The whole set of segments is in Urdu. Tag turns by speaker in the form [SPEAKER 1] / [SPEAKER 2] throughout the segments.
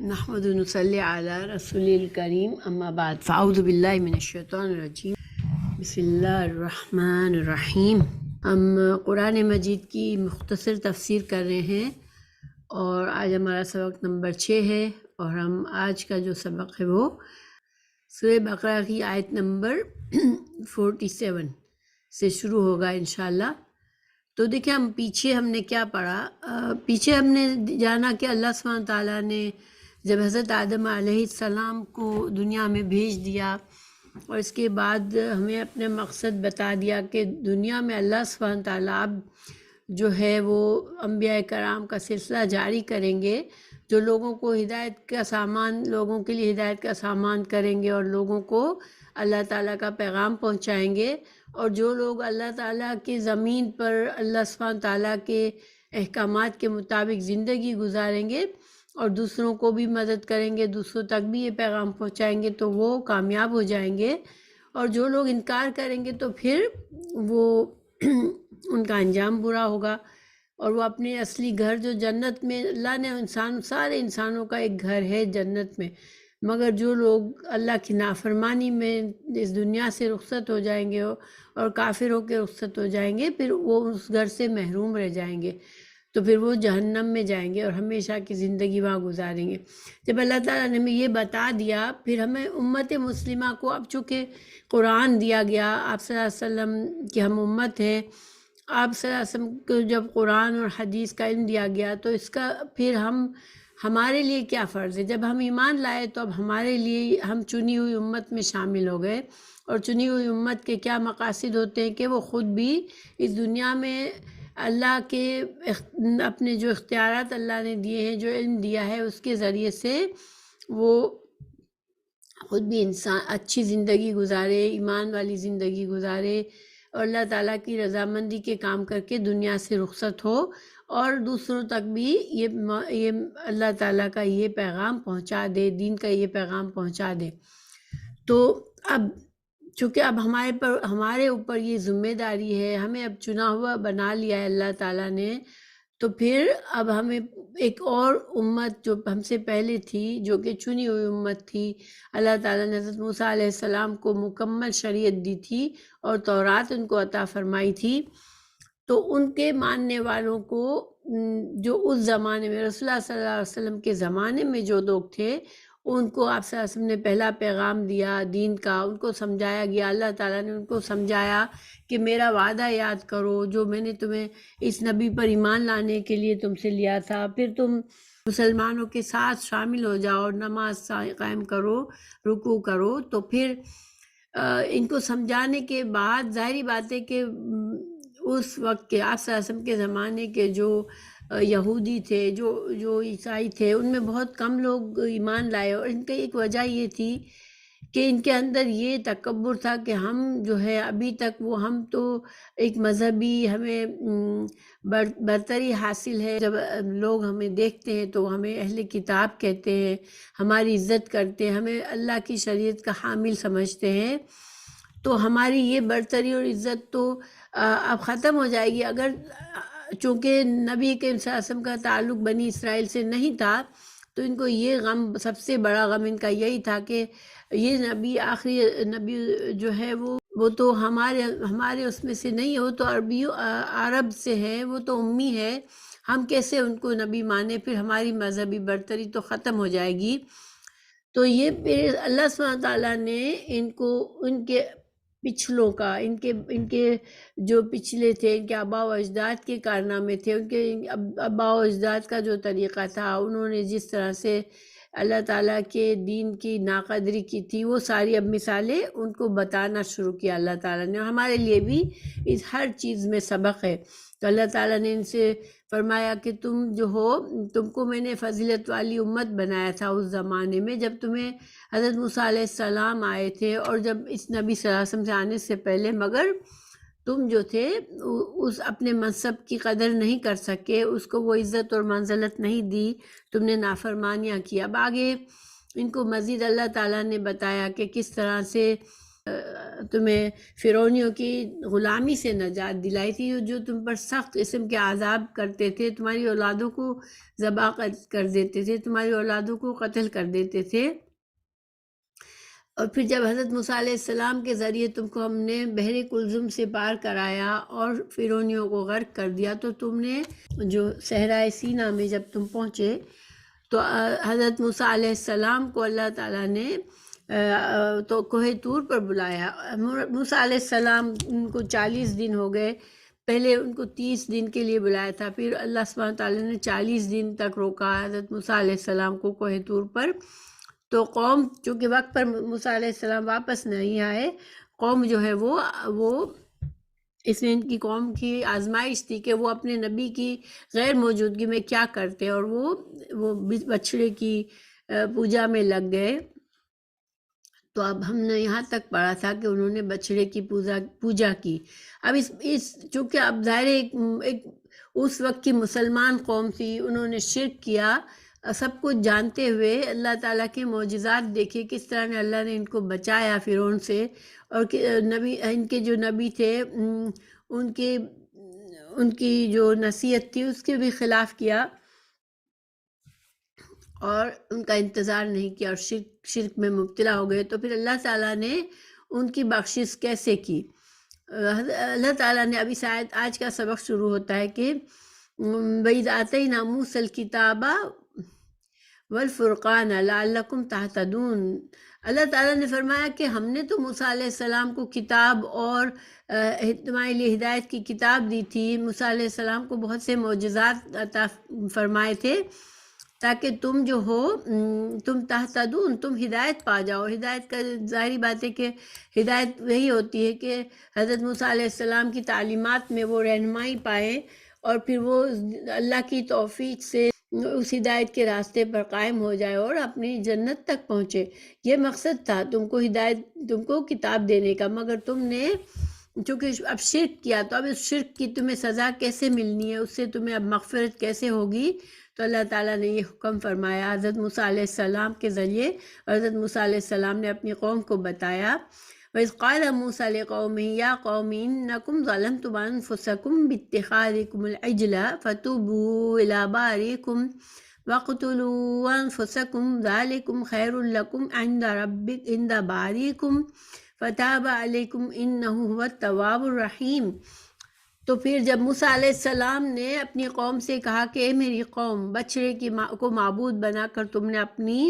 [SPEAKER 1] نحمد و نصلی علی رسول الکریم اما بعد فاعوذ باللہ من الشیطان الرجیم بسم اللہ الرحمن الرحیم۔ ہم قرآن مجید کی مختصر تفسیر کر رہے ہیں اور آج ہمارا سبق نمبر 6 ہے، اور ہم آج کا جو سبق ہے وہ سورہ بقرہ کی آیت نمبر 47 سے شروع ہوگا انشاءاللہ۔ تو دیکھیں ہم نے کیا پڑھا، پیچھے ہم نے جانا کہ اللہ سبحانہ تعالیٰ نے جب حضرت آدم علیہ السلام کو دنیا میں بھیج دیا اور اس کے بعد ہمیں اپنے مقصد بتا دیا کہ دنیا میں اللہ سبحانہ تعالیٰ اب جو ہے وہ انبیاء کرام کا سلسلہ جاری کریں گے، جو لوگوں کو ہدایت کا سامان، لوگوں کے لیے ہدایت کا سامان کریں گے اور لوگوں کو اللہ تعالیٰ کا پیغام پہنچائیں گے، اور جو لوگ اللہ تعالیٰ کی زمین پر اللہ سبحانہ تعالیٰ کے احکامات کے مطابق زندگی گزاریں گے اور دوسروں کو بھی مدد کریں گے، دوسروں تک بھی یہ پیغام پہنچائیں گے تو وہ کامیاب ہو جائیں گے، اور جو لوگ انکار کریں گے تو پھر وہ ان کا انجام برا ہوگا، اور وہ اپنے اصلی گھر جو جنت میں اللہ نے سارے انسانوں کا ایک گھر ہے جنت میں، مگر جو لوگ اللہ کی نافرمانی میں اس دنیا سے رخصت ہو جائیں گے اور کافر ہو کے رخصت ہو جائیں گے، پھر وہ اس گھر سے محروم رہ جائیں گے، تو پھر وہ جہنم میں جائیں گے اور ہمیشہ کی زندگی وہاں گزاریں گے۔ جب اللہ تعالیٰ نے ہمیں یہ بتا دیا، پھر ہمیں امت مسلمہ کو، اب چونکہ قرآن دیا گیا، آپ صلی اللہ علیہ وسلم کی ہم امت ہیں، آپ صلی اللہ علیہ وسلم کو جب قرآن اور حدیث کا علم دیا گیا تو اس کا پھر ہمارے لیے کیا فرض ہے؟ جب ہم ایمان لائے تو اب ہمارے لیے ہم چنی ہوئی امت میں شامل ہو گئے، اور چنی ہوئی امت کے کیا مقاصد ہوتے ہیں کہ وہ خود بھی اس دنیا میں اللہ کے اپنے جو اختیارات اللہ نے دیے ہیں، جو علم دیا ہے، اس کے ذریعے سے وہ خود بھی انسان اچھی زندگی گزارے، ایمان والی زندگی گزارے، اور اللہ تعالیٰ کی رضامندی کے کام کر کے دنیا سے رخصت ہو، اور دوسروں تک بھی یہ اللہ تعالیٰ کا یہ پیغام پہنچا دے، دین کا یہ پیغام پہنچا دے۔ تو اب چونکہ اب ہمارے اوپر یہ ذمہ داری ہے، ہمیں اب چنا ہوا بنا لیا ہے اللہ تعالیٰ نے، تو پھر اب ہمیں ایک اور امت جو ہم سے پہلے تھی، جو کہ چنی ہوئی امت تھی، اللہ تعالیٰ نے حضرت موسیٰ علیہ السلام کو مکمل شریعت دی تھی اور تورات ان کو عطا فرمائی تھی، تو ان کے ماننے والوں کو جو اس زمانے میں رسول اللہ صلی اللہ علیہ وسلم کے زمانے میں جو لوگ تھے، ان کو آپ صلی اللہ علیہ وسلم نے پہلا پیغام دیا دین کا، ان کو سمجھایا گیا، اللہ تعالیٰ نے ان کو سمجھایا کہ میرا وعدہ یاد کرو جو میں نے تمہیں اس نبی پر ایمان لانے کے لیے تم سے لیا تھا، پھر تم مسلمانوں کے ساتھ شامل ہو جاؤ، نماز قائم کرو، رکوع کرو۔ تو پھر ان کو سمجھانے کے بعد ظاہری بات ہے کہ اس وقت کے آپ صلی اللہ علیہ وسلم کے زمانے کے جو یہودی تھے، جو عیسائی تھے، ان میں بہت کم لوگ ایمان لائے، اور ان کی ایک وجہ یہ تھی کہ ان کے اندر یہ تکبر تھا کہ ہم جو ہے ابھی تک ہم تو ایک مذہبی ہمیں برتری حاصل ہے، جب لوگ ہمیں دیکھتے ہیں تو ہمیں اہل کتاب کہتے ہیں، ہماری عزت کرتے ہیں، ہمیں اللہ کی شریعت کا حامل سمجھتے ہیں، تو ہماری یہ برتری اور عزت تو اب ختم ہو جائے گی۔ اگر چونکہ نبی کریم صلی اللہ علیہ وسلم کا تعلق بنی اسرائیل سے نہیں تھا، تو ان کو یہ غم، سب سے بڑا غم ان کا یہی تھا کہ یہ نبی، آخری نبی جو ہے وہ تو ہمارے اس میں سے نہیں، وہ تو عرب سے ہے، وہ تو امی ہے، ہم کیسے ان کو نبی مانے، پھر ہماری مذہبی برتری تو ختم ہو جائے گی۔ تو یہ پھر اللہ سبحانہ تعالیٰ نے ان کو ان کے پچھلوں کا، ان کے جو پچھلے تھے، ان کے آباء و اجداد کے کارنامے تھے، ان کے آباء و اجداد کا جو طریقہ تھا، انہوں نے جس طرح سے اللہ تعالیٰ کے دین کی ناقدری کی تھی، وہ ساری اب مثالیں ان کو بتانا شروع کیا اللہ تعالیٰ نے۔ ہمارے لیے بھی اس ہر چیز میں سبق ہے۔ تو اللہ تعالیٰ نے ان سے فرمایا کہ تم جو ہو، تم کو میں نے فضیلت والی امت بنایا تھا اس زمانے میں، جب تمہیں حضرت موسیٰ علیہ السلام آئے تھے، اور جب اس نبی صلی اللہ علیہ وسلم سے آنے سے پہلے، مگر تم جو تھے اس اپنے منصب کی قدر نہیں کر سکے، اس کو وہ عزت اور منزلت نہیں دی، تم نے نافرمانیاں کی۔ اب آگے ان کو مزید اللہ تعالیٰ نے بتایا کہ کس طرح سے تمہیں فرعونیوں کی غلامی سے نجات دلائی تھی، جو تم پر سخت قسم کے عذاب کرتے تھے، تمہاری اولادوں کو ذبح کر دیتے تھے، تمہاری اولادوں کو قتل کر دیتے تھے۔ اور پھر جب حضرت موسیٰ علیہ السلام کے ذریعے تم کو ہم نے بحر کلزم سے پار کرایا اور فرعونیوں کو غرق کر دیا، تو تم نے جو صحرائے سینا میں جب تم پہنچے تو حضرت موسیٰ علیہ السلام کو اللہ تعالیٰ نے تو کوہ طور پر بلایا۔ موسیٰ علیہ السلام ان کو 40 دن ہو گئے، پہلے ان کو 30 دن کے لیے بلایا تھا، پھر اللہ سبحانہ تعالیٰ نے 40 دن تک روکا حضرت موسیٰ علیہ السلام کو کوہ طور پر۔ تو قوم چونکہ وقت پر موسیٰ علیہ السلام واپس نہیں آئے، قوم جو ہے وہ اس میں ان کی قوم کی آزمائش تھی کہ وہ اپنے نبی کی غیر موجودگی میں کیا کرتے، اور وہ بچڑے کی پوجا میں لگ گئے۔ تو اب ہم نے یہاں تک پڑھا تھا کہ انہوں نے بچڑے کی پوجا کی۔ اب اس چونکہ اب ظاہر ایک اس وقت کی مسلمان قوم تھی، انہوں نے شرک کیا، سب کچھ جانتے ہوئے اللہ تعالیٰ کے معجزات دیکھے، کس طرح نے اللہ نے ان کو بچایا فرعون سے، اور نبی ان کے جو نبی تھے ان کی جو نصیحت تھی اس کے بھی خلاف کیا اور ان کا انتظار نہیں کیا اور شرک میں مبتلا ہو گئے۔ تو پھر اللہ تعالیٰ نے ان کی بخشش کیسے کی؟ اللہ تعالیٰ نے ابھی شاید آج کا سبق شروع ہوتا ہے کہ وَإِذْ آتَيْنَا مُوسَى الْكِتَابَ وَالْفُرْقَانَ لَعَلَّكُمْ تَهْتَدُونَ۔ اللہ تعالیٰ نے فرمایا کہ ہم نے تو موسیٰ علیہ السلام کو کتاب اور تمہارے لیے ہدایت کی کتاب دی تھی، موسیٰ علیہ السلام کو بہت سے معجزات عطا فرمائے تھے تاکہ تم جو ہو تم تہتدون، تم ہدایت پا جاؤ۔ ہدایت کا ظاہری بات ہے کہ ہدایت وہی ہوتی ہے کہ حضرت موسیٰ علیہ السلام کی تعلیمات میں وہ رہنمائی پائیں اور پھر وہ اللہ کی توفیق سے اس ہدایت کے راستے پر قائم ہو جائے اور اپنی جنت تک پہنچے۔ یہ مقصد تھا تم کو کتاب دینے کا، مگر تم نے چونکہ اب شرک کیا، تو اب اس شرک کی تمہیں سزا کیسے ملنی ہے، اس سے تمہیں اب مغفرت کیسے ہوگی؟ تو اللہ تعالیٰ نے یہ حکم فرمایا حضرت موسیٰ علیہ السلام کے ذریعے، اور حضرت موسیٰ علیہ السلام نے اپنی قوم کو بتایا۔ وَإِذْ قَالَ مُوسَىٰ لِقَوْمِهِ يَا قَوْمِ إِنَّكُمْ ظَلَمْتُمْ أَنفُسَكُمْ بِاتِّخَاذِكُمُ الْعِجْلَ فَتُوبُوا إِلَىٰ بَارِئِكُمْ وَاقْتُلُوا أَنفُسَكُمْ ذَٰلِكُمْ خَيْرٌ لَكُمْ عِندَ بَارِئِكُمْ فَتَابَ عَلَيْكُمْ إِنَّهُ هُوَ التَّوَّابُ الرَّحِيمُ۔ تو پھر جب موسیٰ علیہ السلام نے اپنی قوم سے کہا کہ اے میری قوم، بچڑے کو معبود بنا کر تم نے اپنی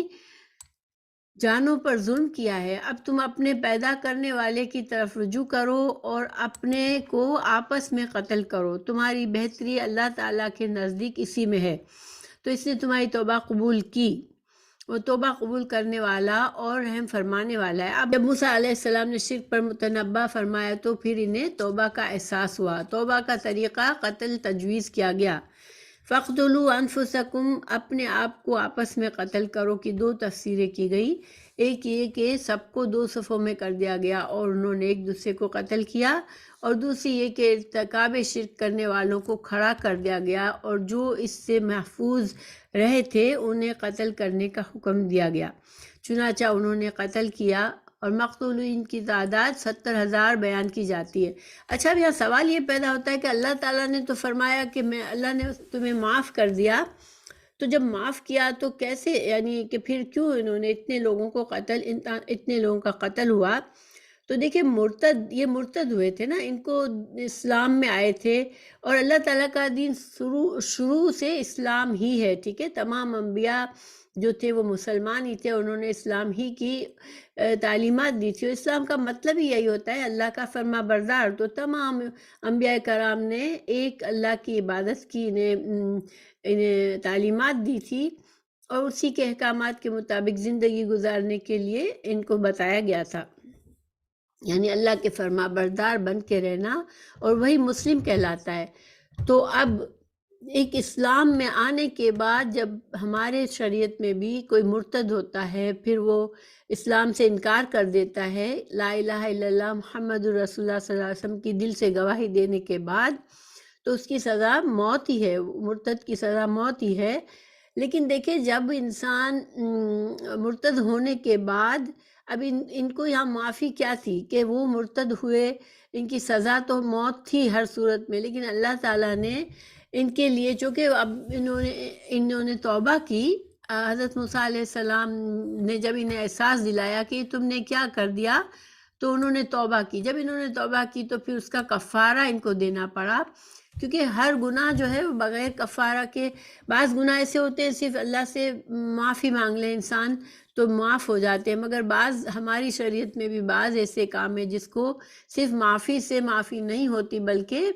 [SPEAKER 1] جانوں پر ظلم کیا ہے، اب تم اپنے پیدا کرنے والے کی طرف رجوع کرو اور اپنے کو آپس میں قتل کرو، تمہاری بہتری اللہ تعالیٰ کے نزدیک اسی میں ہے۔ تو اس نے تمہاری توبہ قبول کی، وہ توبہ قبول کرنے والا اور رحم فرمانے والا ہے۔ اب جب موسیٰ علیہ السلام نے شرک پر متنبہ فرمایا تو پھر انہیں توبہ کا احساس ہوا۔ توبہ کا طریقہ قتل تجویز کیا گیا۔ فَاقْتُلُوا أَنفُسَكُمْ، اپنے آپ کو آپس میں قتل کرو کی 2 تفسیریں کی گئی۔ ایک یہ کہ سب کو 2 صفوں میں کر دیا گیا اور انہوں نے ایک دوسرے کو قتل کیا، اور دوسری یہ کہ ارتکاب شرک کرنے والوں کو کھڑا کر دیا گیا اور جو اس سے محفوظ رہے تھے انہیں قتل کرنے کا حکم دیا گیا، چنانچہ انہوں نے قتل کیا، اور مقتولین کی تعداد 70,000 بیان کی جاتی ہے۔ اچھا، اب یہاں سوال یہ پیدا ہوتا ہے کہ اللہ تعالیٰ نے تو فرمایا کہ اللہ نے تمہیں معاف کر دیا، تو جب معاف کیا تو کیسے، یعنی کہ پھر کیوں انہوں نے اتنے لوگوں کا قتل ہوا؟ تو دیکھیں یہ مرتد ہوئے تھے نا، ان کو اسلام میں آئے تھے، اور اللہ تعالیٰ کا دین شروع سے اسلام ہی ہے، ٹھیک ہے، تمام انبیاء جو تھے وہ مسلمان ہی تھے، انہوں نے اسلام ہی کی تعلیمات دی تھی، اور اسلام کا مطلب ہی یہی ہوتا ہے اللہ کا فرما بردار۔ تو تمام انبیاء کرام نے ایک اللہ کی عبادت کی انہیں تعلیمات دی تھی، اور اسی کے احکامات کے مطابق زندگی گزارنے کے لیے ان کو بتایا گیا تھا، یعنی اللہ کے فرما بردار بن کے رہنا، اور وہی مسلم کہلاتا ہے۔ تو اب ایک اسلام میں آنے کے بعد جب ہمارے شریعت میں بھی کوئی مرتد ہوتا ہے، پھر وہ اسلام سے انکار کر دیتا ہے، لا الہ الا اللہ محمد رسول اللہ صلی اللہ علیہ وسلم کی دل سے گواہی دینے کے بعد، تو اس کی سزا موت ہی ہے، مرتد کی سزا موت ہی ہے۔ لیکن دیکھیں جب انسان مرتد ہونے کے بعد اب ان کو یہاں معافی کیا تھی کہ وہ مرتد ہوئے، ان کی سزا تو موت تھی ہر صورت میں، لیکن اللہ تعالیٰ نے ان کے لیے چونکہ اب انہوں نے توبہ کی، حضرت موسیٰ علیہ السلام نے جب انہیں احساس دلایا کہ تم نے کیا کر دیا، تو انہوں نے توبہ کی. جب انہوں نے توبہ کی تو پھر اس کا کفارہ ان کو دینا پڑا، کیونکہ ہر گناہ جو ہے وہ بغیر کفارہ کے، بعض گناہ ایسے ہوتے ہیں صرف اللہ سے معافی مانگ لے انسان تو معاف ہو جاتے ہیں، مگر بعض ہماری شریعت میں بھی بعض ایسے کام ہیں جس کو صرف معافی سے معافی نہیں ہوتی، بلکہ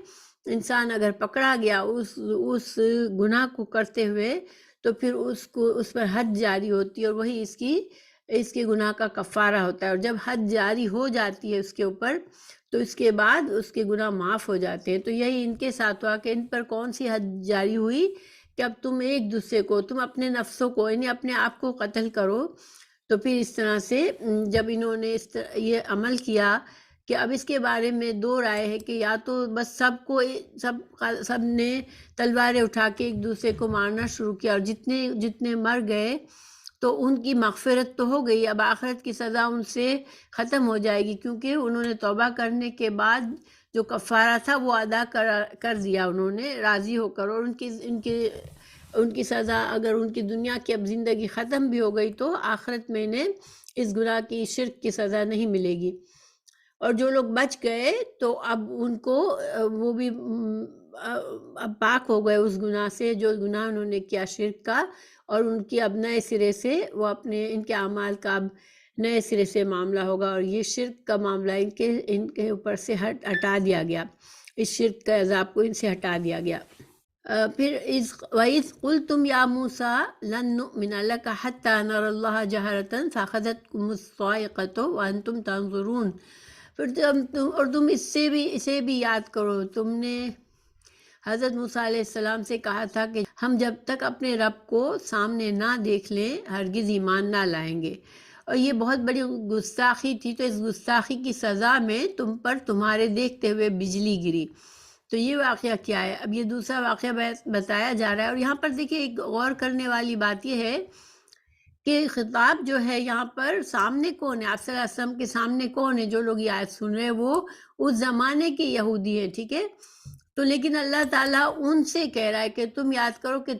[SPEAKER 1] انسان اگر پکڑا گیا اس گناہ کو کرتے ہوئے تو پھر اس پر حد جاری ہوتی ہے، اور وہی اس کے گناہ کا کفارہ ہوتا ہے. اور جب حد جاری ہو جاتی ہے اس کے اوپر تو اس کے بعد اس کے گناہ معاف ہو جاتے ہیں. تو یہی ان کے ساتھ ہوا کہ ان پر کون سی حد جاری ہوئی کہ اب تم ایک دوسرے کو، تم اپنے نفسوں کو، یعنی اپنے آپ کو قتل کرو. تو پھر اس طرح سے جب انہوں نے یہ عمل کیا کہ اب اس کے بارے میں دو رائے ہے کہ یا تو بس سب نے تلواریں اٹھا کے ایک دوسرے کو مارنا شروع کیا، اور جتنے مر گئے تو ان کی مغفرت تو ہو گئی، اب آخرت کی سزا ان سے ختم ہو جائے گی، کیونکہ انہوں نے توبہ کرنے کے بعد جو کفارہ تھا وہ ادا کر دیا انہوں نے راضی ہو کر. اور ان کی سزا اگر ان کی دنیا کی اب زندگی ختم بھی ہو گئی تو آخرت میں انہیں اس گناہ کی، شرک کی سزا نہیں ملے گی. اور جو لوگ بچ گئے تو اب ان کو وہ بھی اب پاک ہو گئے اس گناہ سے جو گناہ انہوں نے کیا شرک کا، اور ان کی اب نئے سرے سے وہ ان کے اعمال کا اب نئے سرے سے معاملہ ہوگا، اور یہ شرک کا معاملہ ان کے اوپر سے ہٹا دیا گیا، اس شرک کا عذاب کو ان سے ہٹا دیا گیا. پھر وَإِذْ قُلْتُمْ يَا مُوسَىٰ لَن نُّؤْمِنَ لَكَ حَتَّىٰ نَرَى اللَّهَ جَهْرَةً فَأَخَذَتْكُمُ الصَّاعِقَةُ وَأَنْتُمْ تَنظُرُونَ. پھر تم اسے بھی یاد کرو، تم نے حضرت موسیٰ علیہ السلام سے کہا تھا کہ ہم جب تک اپنے رب کو سامنے نہ دیکھ لیں ہرگز ایمان نہ لائیں گے. اور یہ بہت بڑی گستاخی تھی، تو اس گستاخی کی سزا میں تم پر تمہارے دیکھتے ہوئے بجلی گری. تو یہ واقعہ کیا ہے؟ اب یہ دوسرا واقعہ بتایا جا رہا ہے. اور یہاں پر دیکھیں ایک غور کرنے والی بات یہ ہے کہ خطاب جو ہے یہاں پر سامنے کون ہے؟ آپ صلی اللہ علیہ وسلم کے سامنے کون ہے؟ جو لوگ یہ آیت سن رہے ہیں وہ اس زمانے کے یہودی ہیں، ٹھیک ہے. تو لیکن اللہ تعالیٰ ان سے کہہ رہا ہے کہ تم یاد کرو کہ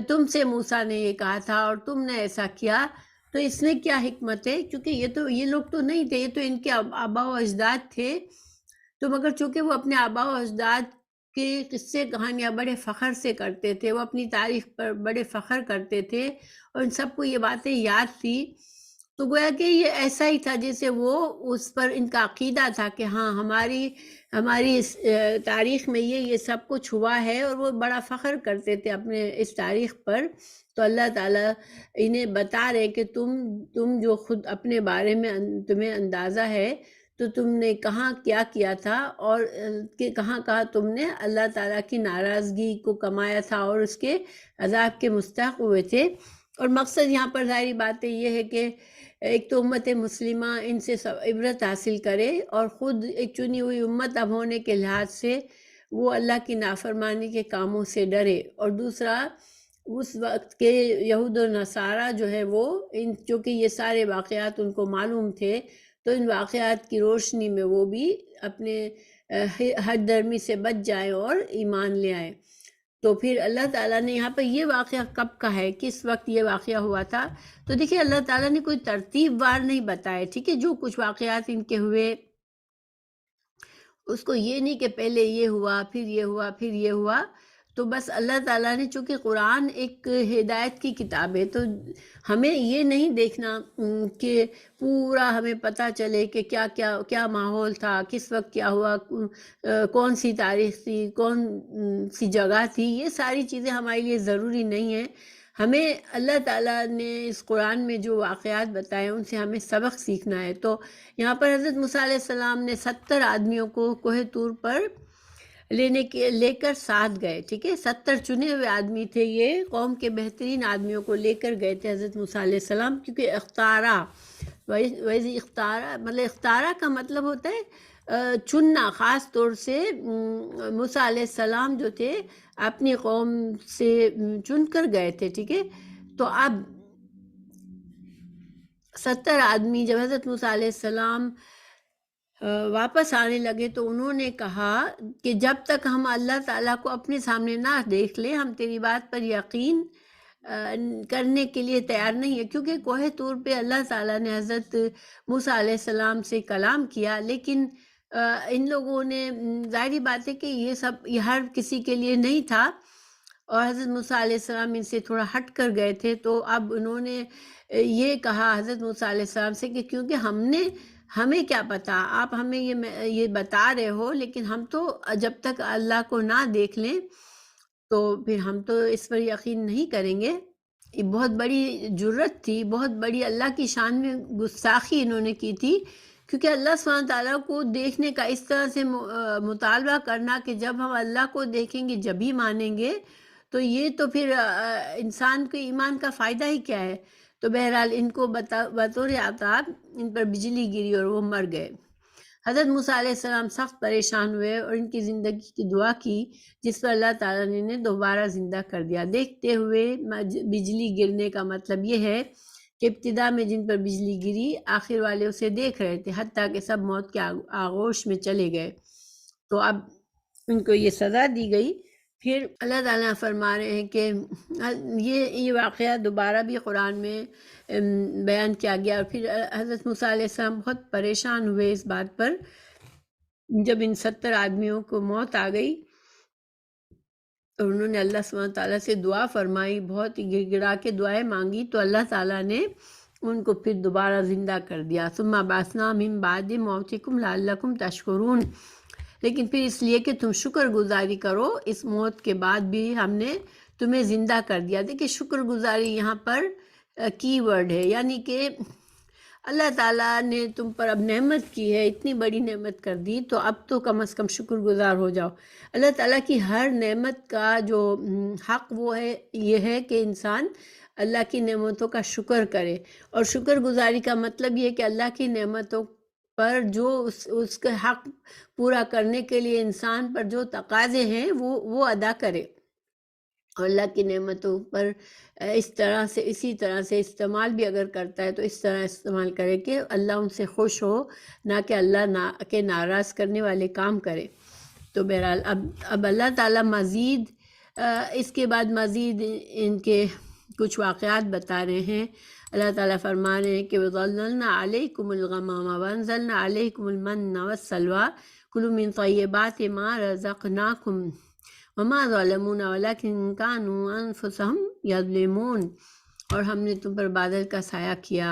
[SPEAKER 1] تم سے موسیٰ نے یہ کہا تھا اور تم نے ایسا کیا. تو اس میں کیا حکمت ہے؟ کیونکہ یہ لوگ تو نہیں تھے، یہ تو ان کے آبا و اجداد تھے. تو مگر چونکہ وہ اپنے آبا و اجداد کے قصے کہانیاں بڑے فخر سے کرتے تھے، وہ اپنی تاریخ پر بڑے فخر کرتے تھے، اور ان سب کو یہ باتیں یاد تھی، تو گویا کہ یہ ایسا ہی تھا جیسے وہ اس پر ان کا عقیدہ تھا کہ ہاں ہماری اس تاریخ میں یہ سب کچھ ہوا ہے، اور وہ بڑا فخر کرتے تھے اپنے اس تاریخ پر. تو اللہ تعالیٰ انہیں بتا رہے کہ تم جو خود اپنے بارے میں تمہیں اندازہ ہے تو تم نے کہاں کیا تھا، اور کہاں تم نے اللہ تعالیٰ کی ناراضگی کو کمایا تھا اور اس کے عذاب کے مستحق ہوئے تھے. اور مقصد یہاں پر ظاہری بات یہ ہے کہ ایک تو امت مسلمہ ان سے عبرت حاصل کرے، اور خود ایک چنی ہوئی امت اب ہونے کے لحاظ سے وہ اللہ کی نافرمانی کے کاموں سے ڈرے. اور دوسرا اس وقت کے یہود و نصارہ جو ہے وہ چونکہ یہ سارے واقعات ان کو معلوم تھے تو ان واقعات کی روشنی میں وہ بھی اپنے حد درمی سے بچ جائیں اور ایمان لے آئیں. تو پھر اللہ تعالیٰ نے یہاں پہ یہ واقعہ کب کا ہے، کس وقت یہ واقعہ ہوا تھا؟ تو دیکھیں اللہ تعالیٰ نے کوئی ترتیب وار نہیں بتایا، ٹھیک ہے. جو کچھ واقعات ان کے ہوئے اس کو یہ نہیں کہ پہلے یہ ہوا پھر یہ ہوا پھر یہ ہوا. تو بس اللہ تعالیٰ نے چونکہ قرآن ایک ہدایت کی کتاب ہے تو ہمیں یہ نہیں دیکھنا کہ پورا ہمیں پتہ چلے کہ کیا ماحول تھا، کس وقت کیا ہوا، کون سی تاریخ تھی، کون سی جگہ تھی. یہ ساری چیزیں ہمارے لیے ضروری نہیں ہیں. ہمیں اللہ تعالیٰ نے اس قرآن میں جو واقعات بتائے ان سے ہمیں سبق سیکھنا ہے. تو یہاں پر حضرت موسیٰ علیہ السلام نے 70 آدمیوں کو کوہ طور پر لے کر ساتھ گئے، ٹھیک ہے. 70 چنے ہوئے آدمی تھے، یہ قوم کے بہترین آدمیوں کو لے کر گئے تھے حضرت موسیٰ علیہ السلام، کیونکہ مطلب اختارا کا مطلب ہوتا ہے چننا. خاص طور سے موسیٰ علیہ السلام جو تھے اپنی قوم سے چن کر گئے تھے، ٹھیک ہے. تو اب 70 آدمی جب حضرت موسیٰ علیہ السلام واپس آنے لگے تو انہوں نے کہا کہ جب تک ہم اللہ تعالیٰ کو اپنے سامنے نہ دیکھ لیں ہم تیری بات پر یقین کرنے کے لیے تیار نہیں ہے، کیونکہ کوہ طور پہ اللہ تعالیٰ نے حضرت موسیٰ علیہ السلام سے کلام کیا، لیکن ان لوگوں نے ظاہری بات ہے کہ یہ ہر کسی کے لیے نہیں تھا، اور حضرت موسیٰ علیہ السلام ان سے تھوڑا ہٹ کر گئے تھے، تو اب انہوں نے یہ کہا حضرت موسیٰ علیہ السلام سے کہ کیونکہ ہمیں کیا پتا، آپ ہمیں یہ بتا رہے ہو، لیکن ہم تو جب تک اللہ کو نہ دیکھ لیں تو پھر ہم تو اس پر یقین نہیں کریں گے۔ یہ بہت بڑی جرت تھی، بہت بڑی اللہ کی شان میں گستاخی انہوں نے کی تھی، کیونکہ اللہ سبحانہ تعالیٰ کو دیکھنے کا اس طرح سے مطالبہ کرنا کہ جب ہم اللہ کو دیکھیں گے جب ہی مانیں گے، تو یہ تو پھر انسان کے ایمان کا فائدہ ہی کیا ہے؟ تو بہرحال ان کو بطور عذاب ان پر بجلی گری اور وہ مر گئے۔ حضرت موسیٰ علیہ السلام سخت پریشان ہوئے اور ان کی زندگی کی دعا کی، جس پر اللہ تعالیٰ نے انہیں دوبارہ زندہ کر دیا۔ دیکھتے ہوئے بجلی گرنے کا مطلب یہ ہے کہ ابتدا میں جن پر بجلی گری آخر والے اسے دیکھ رہے تھے، حتیٰ کہ سب موت کے آغوش میں چلے گئے، تو اب ان کو یہ سزا دی گئی۔ پھر اللہ تعالیٰ فرما رہے ہیں کہ یہ واقعہ دوبارہ بھی قرآن میں بیان کیا گیا، اور پھر حضرت موسیٰ علیہ السلام بہت پریشان ہوئے اس بات پر جب ان 70 آدمیوں کو موت آ گئی، اور انہوں نے اللہ سبحانہ تعالیٰ سے دعا فرمائی، بہت ہی گڑ گڑا کے دعائیں مانگی، تو اللہ تعالیٰ نے ان کو پھر دوبارہ زندہ کر دیا۔ ثم بعثنا من بعد موتکم لعلکم تشکرون، لیکن پھر اس لیے کہ تم شکر گزاری کرو، اس موت کے بعد بھی ہم نے تمہیں زندہ کر دیا۔ دیکھیں شکر گزاری یہاں پر کی ورڈ ہے، یعنی کہ اللہ تعالیٰ نے تم پر اب نعمت کی ہے، اتنی بڑی نعمت کر دی، تو اب تو کم از کم شکر گزار ہو جاؤ۔ اللہ تعالیٰ کی ہر نعمت کا جو حق وہ ہے، یہ ہے کہ انسان اللہ کی نعمتوں کا شکر کرے، اور شکر گزاری کا مطلب یہ ہے کہ اللہ کی نعمتوں پر جو اس کا حق پورا کرنے کے لیے انسان پر جو تقاضے ہیں وہ ادا کرے، اور اللہ کی نعمتوں پر اسی طرح سے استعمال بھی اگر کرتا ہے تو اس طرح استعمال کرے کہ اللہ ان سے خوش ہو، نہ کہ اللہ کے ناراض کرنے والے کام کرے۔ تو بہرحال اب اللہ تعالیٰ مزید اس کے بعد مزید ان کے کچھ واقعات بتا رہے ہیں۔ اللہ تعالیٰ فرما رہے ہیں کہ وَظَلَّلْنَا عَلَيْكُمُ الْغَمَامَ وَأَنزَلْنَا عَلَيْكُمُ الْمَنَّ وَالسَّلْوَىٰ كُلُوا مِن طَيِّبَاتِ مَا رَزَقْنَاكُمْ وَمَا ظَلَمُونَا وَلَكِن كَانُوا أَنفُسَهُمْ يَظْلِمُونَ، اور ہم نے تم پر بادل کا سایہ کیا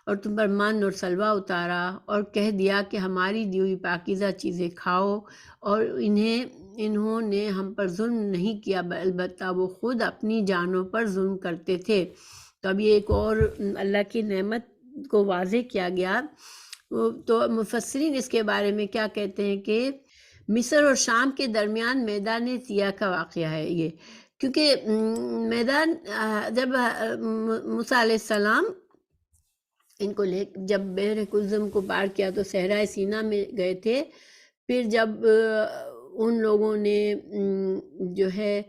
[SPEAKER 1] اور تم پر من اور سلوہ اتارا، اور کہہ دیا کہ ہماری دی ہوئی پاکیزہ چیزیں کھاؤ، اور انہوں نے ہم پر ظلم نہیں کیا، البتہ وہ خود اپنی جانوں پر ظلم کرتے تھے۔ تو اب یہ ایک اور اللہ کی نعمت کو واضح کیا گیا۔ تو مفسرین اس کے بارے میں کیا کہتے ہیں کہ مصر اور شام کے درمیان میدان طیہ کا واقعہ ہے یہ، کیونکہ میدان جب موسیٰ علیہ السلام ان کو جب بحر کلزم کو پار کیا تو صحرائے سینا میں گئے تھے، پھر جب ان لوگوں نے جو ہے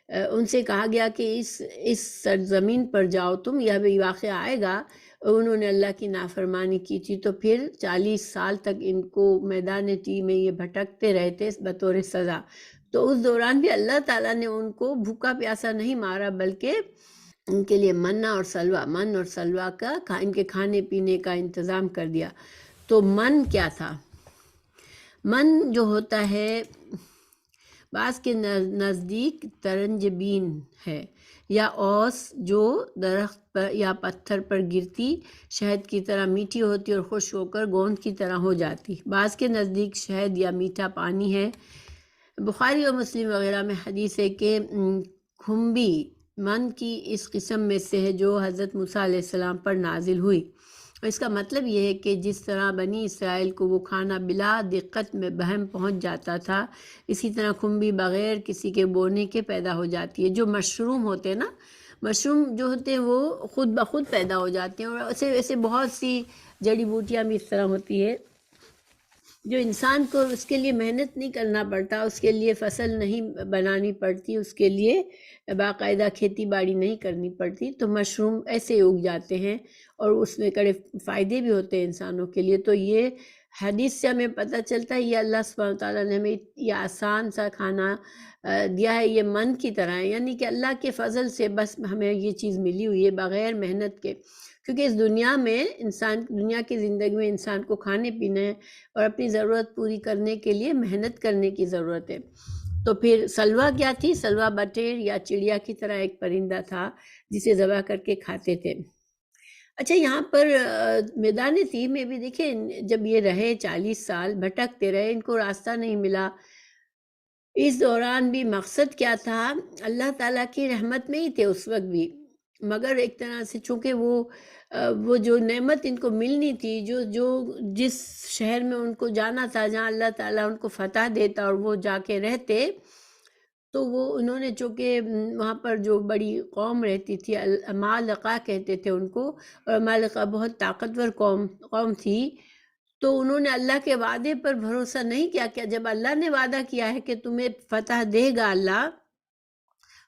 [SPEAKER 1] ان سے کہا گیا کہ اس سرزمین پر جاؤ تم، یہ بھی واقعہ آئے گا، انہوں نے اللہ کی نافرمانی کی تھی، تو پھر 40 سال تک ان کو میدان طی میں یہ بھٹکتے رہے تھے بطور سزا۔ تو اس دوران بھی اللہ تعالیٰ نے ان کو بھوکا پیاسا نہیں مارا، بلکہ ان کے لیے من اور سلوہ کا ان کے کھانے پینے کا انتظام کر دیا۔ تو من کیا تھا؟ من جو ہوتا ہے بعض کے نزدیک ترنجبین ہے، یا اوس جو درخت پر یا پتھر پر گرتی شہد کی طرح میٹھی ہوتی اور خشک ہو کر گوند کی طرح ہو جاتی۔ بعض کے نزدیک شہد یا میٹھا پانی ہے۔ بخاری اور مسلم وغیرہ میں حدیث ہے کہ کھمبی من کی اس قسم میں سے ہے جو حضرت موسیٰ علیہ السلام پر نازل ہوئی، اور اس کا مطلب یہ ہے کہ جس طرح بنی اسرائیل کو وہ کھانا بلا دقت میں بہم پہنچ جاتا تھا، اسی طرح کھمبی بغیر کسی کے بونے کے پیدا ہو جاتی ہے۔ جو مشروم ہوتے ہیں نا، مشروم جو ہوتے ہیں وہ خود بخود پیدا ہو جاتے ہیں، اور ایسے بہت سی جڑی بوٹیاں بھی اس طرح ہوتی ہے جو انسان کو اس کے لیے محنت نہیں کرنا پڑتا، اس کے لیے فصل نہیں بنانی پڑتی، اس کے لیے باقاعدہ کھیتی باڑی نہیں کرنی پڑتی، تو مشروم ایسے اگ جاتے ہیں اور اس میں کڑے فائدے بھی ہوتے ہیں انسانوں کے لیے۔ تو یہ حدیث سے ہمیں پتہ چلتا ہے یہ اللہ سبحانہ وتعالیٰ نے ہمیں یہ آسان سا کھانا دیا ہے، یہ من کی طرح ہے، یعنی کہ اللہ کے فضل سے بس ہمیں یہ چیز ملی ہوئی ہے بغیر محنت کے، کیونکہ اس دنیا میں دنیا کی زندگی میں انسان کو کھانے پینے اور اپنی ضرورت پوری کرنے کے لیے محنت کرنے کی ضرورت ہے۔ تو پھر سلوا کیا تھی؟ سلوا بٹیر یا چڑیا کی طرح ایک پرندہ تھا جسے ذبح کر کے کھاتے تھے۔ اچھا، یہاں پر میدان تیہ میں بھی دیکھیں، جب یہ رہے 40 سال بھٹکتے رہے، ان کو راستہ نہیں ملا، اس دوران بھی مقصد کیا تھا؟ اللہ تعالیٰ کی رحمت میں ہی تھے اس وقت بھی، مگر ایک طرح سے چونکہ وہ جو نعمت ان کو ملنی تھی، جو جس شہر میں ان کو جانا تھا جہاں اللہ تعالیٰ ان کو فتح دیتا اور وہ جا کے رہتے، تو وہ انہوں نے چونکہ وہاں پر جو بڑی قوم رہتی تھی، عمالقہ کہتے تھے ان کو، اور عمالقہ بہت طاقتور قوم تھی، تو انہوں نے اللہ کے وعدے پر بھروسہ نہیں کیا کہ جب اللہ نے وعدہ کیا ہے کہ تمہیں فتح دے گا اللہ،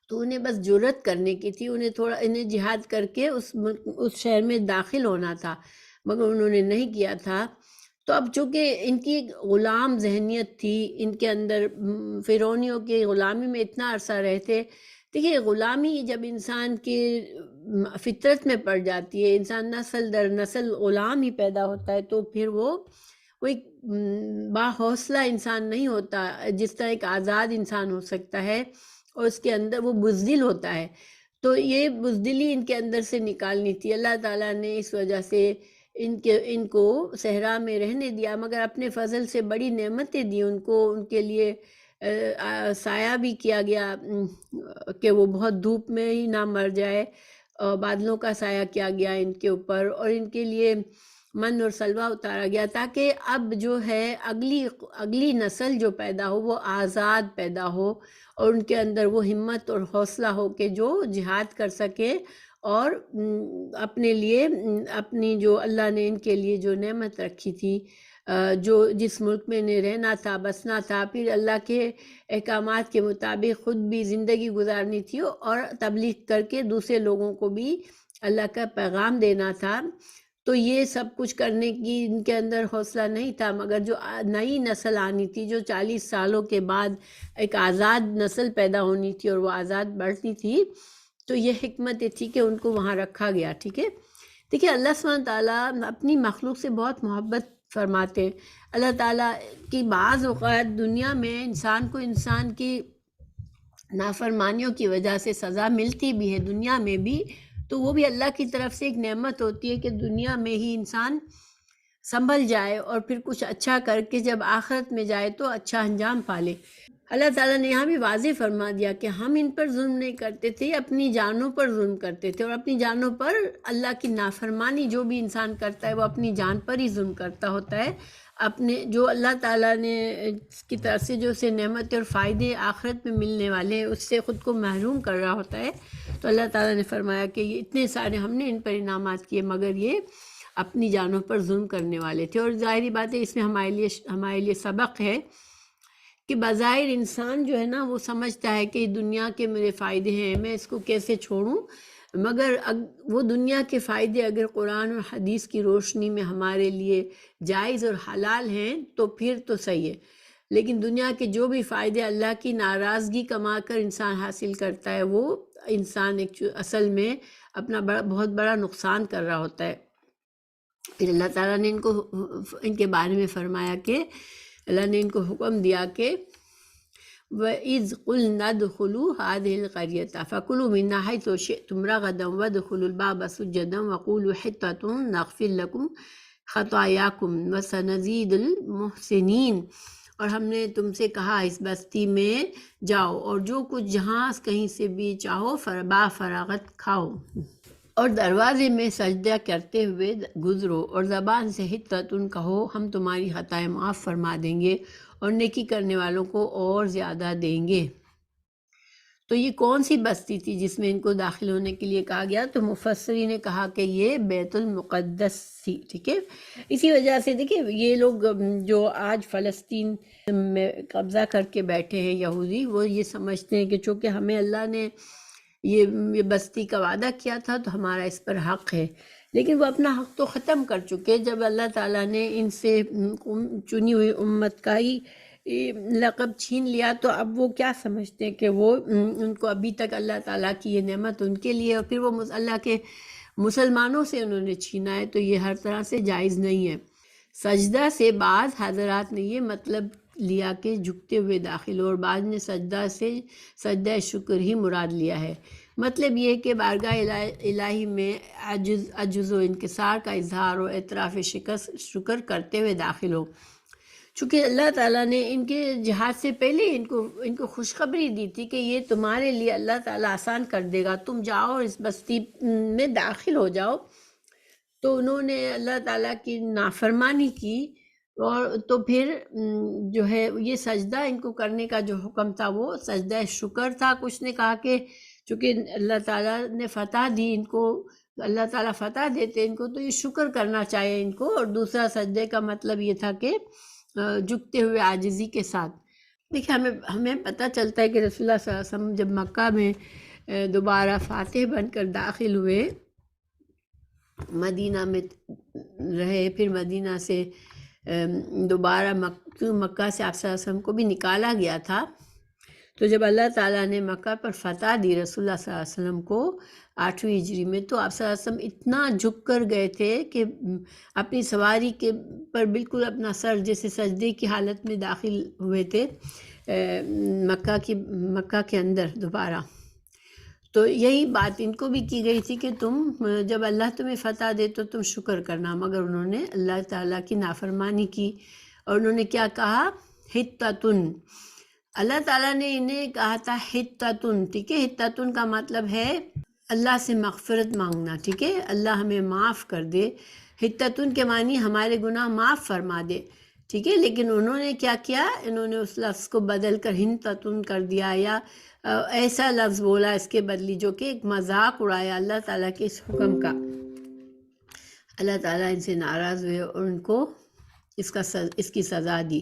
[SPEAKER 1] تو انہیں بس جرأت کرنے کی تھی، انہیں جہاد کر کے اس شہر میں داخل ہونا تھا، مگر انہوں نے نہیں کیا تھا۔ تو اب چونکہ ان کی غلام ذہنیت تھی، ان کے اندر فرعونیوں کی غلامی میں اتنا عرصہ رہتے، دیکھیے غلامی جب انسان کی فطرت میں پڑ جاتی ہے، انسان نسل در نسل غلام ہی پیدا ہوتا ہے، تو پھر وہ ایک باحوصلہ انسان نہیں ہوتا جس طرح ایک آزاد انسان ہو سکتا ہے، اور اس کے اندر وہ بزدل ہوتا ہے۔ تو یہ بزدلی ان کے اندر سے نکالنی تھی، اللہ تعالیٰ نے اس وجہ سے ان کو صحرا میں رہنے دیا، مگر اپنے فضل سے بڑی نعمتیں دی ان کو، ان کے لیے سایہ بھی کیا گیا کہ وہ بہت دھوپ میں ہی نہ مر جائے، اور بادلوں کا سایہ کیا گیا ان کے اوپر، اور ان کے لیے من اور سلوہ اتارا گیا تاکہ اب جو ہے اگلی نسل جو پیدا ہو وہ آزاد پیدا ہو، اور ان کے اندر وہ ہمت اور حوصلہ ہو کہ جو جہاد کر سکے، اور اپنے لیے اپنی جو اللہ نے ان کے لیے جو نعمت رکھی تھی، جس ملک میں انہیں رہنا تھا، بسنا تھا، پھر اللہ کے احکامات کے مطابق خود بھی زندگی گزارنی تھی، اور تبلیغ کر کے دوسرے لوگوں کو بھی اللہ کا پیغام دینا تھا۔ تو یہ سب کچھ کرنے کی ان کے اندر حوصلہ نہیں تھا، مگر جو نئی نسل آنی تھی، جو 40 سالوں کے بعد ایک آزاد نسل پیدا ہونی تھی اور وہ آزاد بڑھتی تھی، تو یہ حکمت تھی کہ ان کو وہاں رکھا گیا۔ ٹھیک ہے، دیکھیے اللہ سبحانہ تعالیٰ اپنی مخلوق سے بہت محبت فرماتے ہیں۔ اللہ تعالیٰ کی بعض اوقات دنیا میں انسان کی نافرمانیوں کی وجہ سے سزا ملتی بھی ہے دنیا میں بھی، تو وہ بھی اللہ کی طرف سے ایک نعمت ہوتی ہے کہ دنیا میں ہی انسان سنبھل جائے اور پھر کچھ اچھا کر کے جب آخرت میں جائے تو اچھا انجام پالے۔ اللہ تعالیٰ نے یہاں بھی واضح فرما دیا کہ ہم ان پر ظلم نہیں کرتے تھے، اپنی جانوں پر ظلم کرتے تھے، اور اپنی جانوں پر اللہ کی نافرمانی جو بھی انسان کرتا ہے وہ اپنی جان پر ہی ظلم کرتا ہوتا ہے، اپنے جو اللہ تعالیٰ نے اس کی طرف سے جو اسے نعمت اور فائدے آخرت میں ملنے والے ہیں اس سے خود کو محروم کر رہا ہوتا ہے۔ تو اللہ تعالیٰ نے فرمایا کہ یہ اتنے سارے ہم نے ان پر انعامات کیے، مگر یہ اپنی جانوں پر ظلم کرنے والے تھے۔ اور ظاہری بات ہے اس میں ہمارے لیے سبق ہے کہ بظاہر انسان جو ہے نا وہ سمجھتا ہے کہ دنیا کے میرے فائدے ہیں، میں اس کو کیسے چھوڑوں، مگر وہ دنیا کے فائدے اگر قرآن اور حدیث کی روشنی میں ہمارے لیے جائز اور حلال ہیں تو پھر تو صحیح ہے، لیکن دنیا کے جو بھی فائدے اللہ کی ناراضگی کما کر انسان حاصل کرتا ہے وہ انسان اصل میں اپنا بہت بڑا نقصان کر رہا ہوتا ہے۔ پھر اللہ تعالیٰ نے ان کے بارے میں فرمایا کہ اللہ نے ان کو حکم دیا کہ وَإِذْ قُلْنَا ادْخُلُوا هَٰذِهِ الْقَرْيَةَ فَكُلُوا مِنْهَا حَيْثُ شِئْتُمْ رَغَدًا وَادْخُلُوا الْبَابَ سُجَّدًا وَقُولُوا حِطَّةٌ نَغْفِرْ لَكُمْ خَطَايَاكُمْ وَسَنَزِيدُ الْمُحْسِنِينَ۔ اور ہم نے تم سے کہا اس بستی میں جاؤ اور جو کچھ جہاں کہیں سے بھی چاہو با فراغت کھاؤ، اور دروازے میں سجدہ کرتے ہوئے گزرو، اور زبان سے حطتن کہو، ہم تمہاری خطائیں معاف فرما دیں گے اور نیکی کرنے والوں کو اور زیادہ دیں گے۔ تو یہ کون سی بستی تھی جس میں ان کو داخل ہونے کے لیے کہا گیا؟ تو مفسرین نے کہا کہ یہ بیت المقدس تھی، ٹھیک ہے۔ اسی وجہ سے دیکھیں یہ لوگ جو آج فلسطین میں قبضہ کر کے بیٹھے ہیں یہودی، وہ یہ سمجھتے ہیں کہ چونکہ ہمیں اللہ نے یہ بستی کا وعدہ کیا تھا تو ہمارا اس پر حق ہے، لیکن وہ اپنا حق تو ختم کر چکے جب اللہ تعالیٰ نے ان سے چنی ہوئی امت کا ہی لقب چھین لیا۔ تو اب وہ کیا سمجھتے ہیں کہ وہ ان کو ابھی تک اللہ تعالیٰ کی یہ نعمت ان کے لیے، اور پھر وہ اللہ کے مسلمانوں سے انہوں نے چھینا ہے، تو یہ ہر طرح سے جائز نہیں ہے۔ سجدہ سے بعض حضرات نے یہ مطلب لیا کہ جھکتے ہوئے داخل ہو، اور بعض نے سجدہ سے سجدہ شکر ہی مراد لیا ہے۔ مطلب یہ کہ بارگاہ الہی میں عجز و انکسار کا اظہار و اعتراف شکر کرتے ہوئے داخل ہو، چونکہ اللہ تعالیٰ نے ان کے جہاد سے پہلے ان کو خوشخبری دی تھی کہ یہ تمہارے لیے اللہ تعالیٰ آسان کر دے گا، تم جاؤ اور اس بستی میں داخل ہو جاؤ۔ تو انہوں نے اللہ تعالیٰ کی نافرمانی کی، اور تو پھر جو ہے یہ سجدہ ان کو کرنے کا جو حکم تھا وہ سجدہ شکر تھا۔ کچھ نے کہا کہ چونکہ اللہ تعالیٰ نے فتح دی ان کو، اللہ تعالیٰ فتح دیتے ان کو، تو یہ شکر کرنا چاہیے ان کو، اور دوسرا سجدے کا مطلب یہ تھا کہ جھکتے ہوئے عاجزی کے ساتھ۔ دیکھیں ہمیں پتہ چلتا ہے کہ رسول اللہ صلی اللہ علیہ وسلم جب مکہ میں دوبارہ فاتح بن کر داخل ہوئے، مدینہ میں رہے، پھر مدینہ سے دوبارہ مکہ سے آپ صلی اللہ علیہ وسلم کو بھی نکالا گیا تھا، تو جب اللہ تعالیٰ نے مکہ پر فتح دی رسول اللہ صلی اللہ علیہ وسلم کو 8ویں ہجری میں، تو آپ صلی اللہ علیہ وسلم اتنا جھک کر گئے تھے کہ اپنی سواری کے پر بالکل اپنا سر جیسے سجدے کی حالت میں داخل ہوئے تھے مکہ کے اندر دوبارہ۔ تو یہی بات ان کو بھی کی گئی تھی کہ تم جب اللہ تمہیں فتح دے تو تم شکر کرنا، مگر انہوں نے اللہ تعالیٰ کی نافرمانی کی، اور انہوں نے کیا کہا؟ حتتن۔ اللہ تعالیٰ نے انہیں کہا تھا حتتن، ٹھیک ہے۔ حتتن کا مطلب ہے اللہ سے مغفرت مانگنا، ٹھیک ہے، اللہ ہمیں معاف کر دے۔ حتتن کے معنی ہمارے گناہ معاف فرما دے، ٹھیک ہے۔ لیکن انہوں نے کیا کیا؟ انہوں نے اس لفظ کو بدل کر حنتتن کر دیا، یا ایسا لفظ بولا اس کے بدلی جو کہ ایک مذاق اڑایا اللہ تعالیٰ کے اس حکم کا۔ اللہ تعالیٰ ان سے ناراض ہوئے اور ان کو اس کی سزا دی۔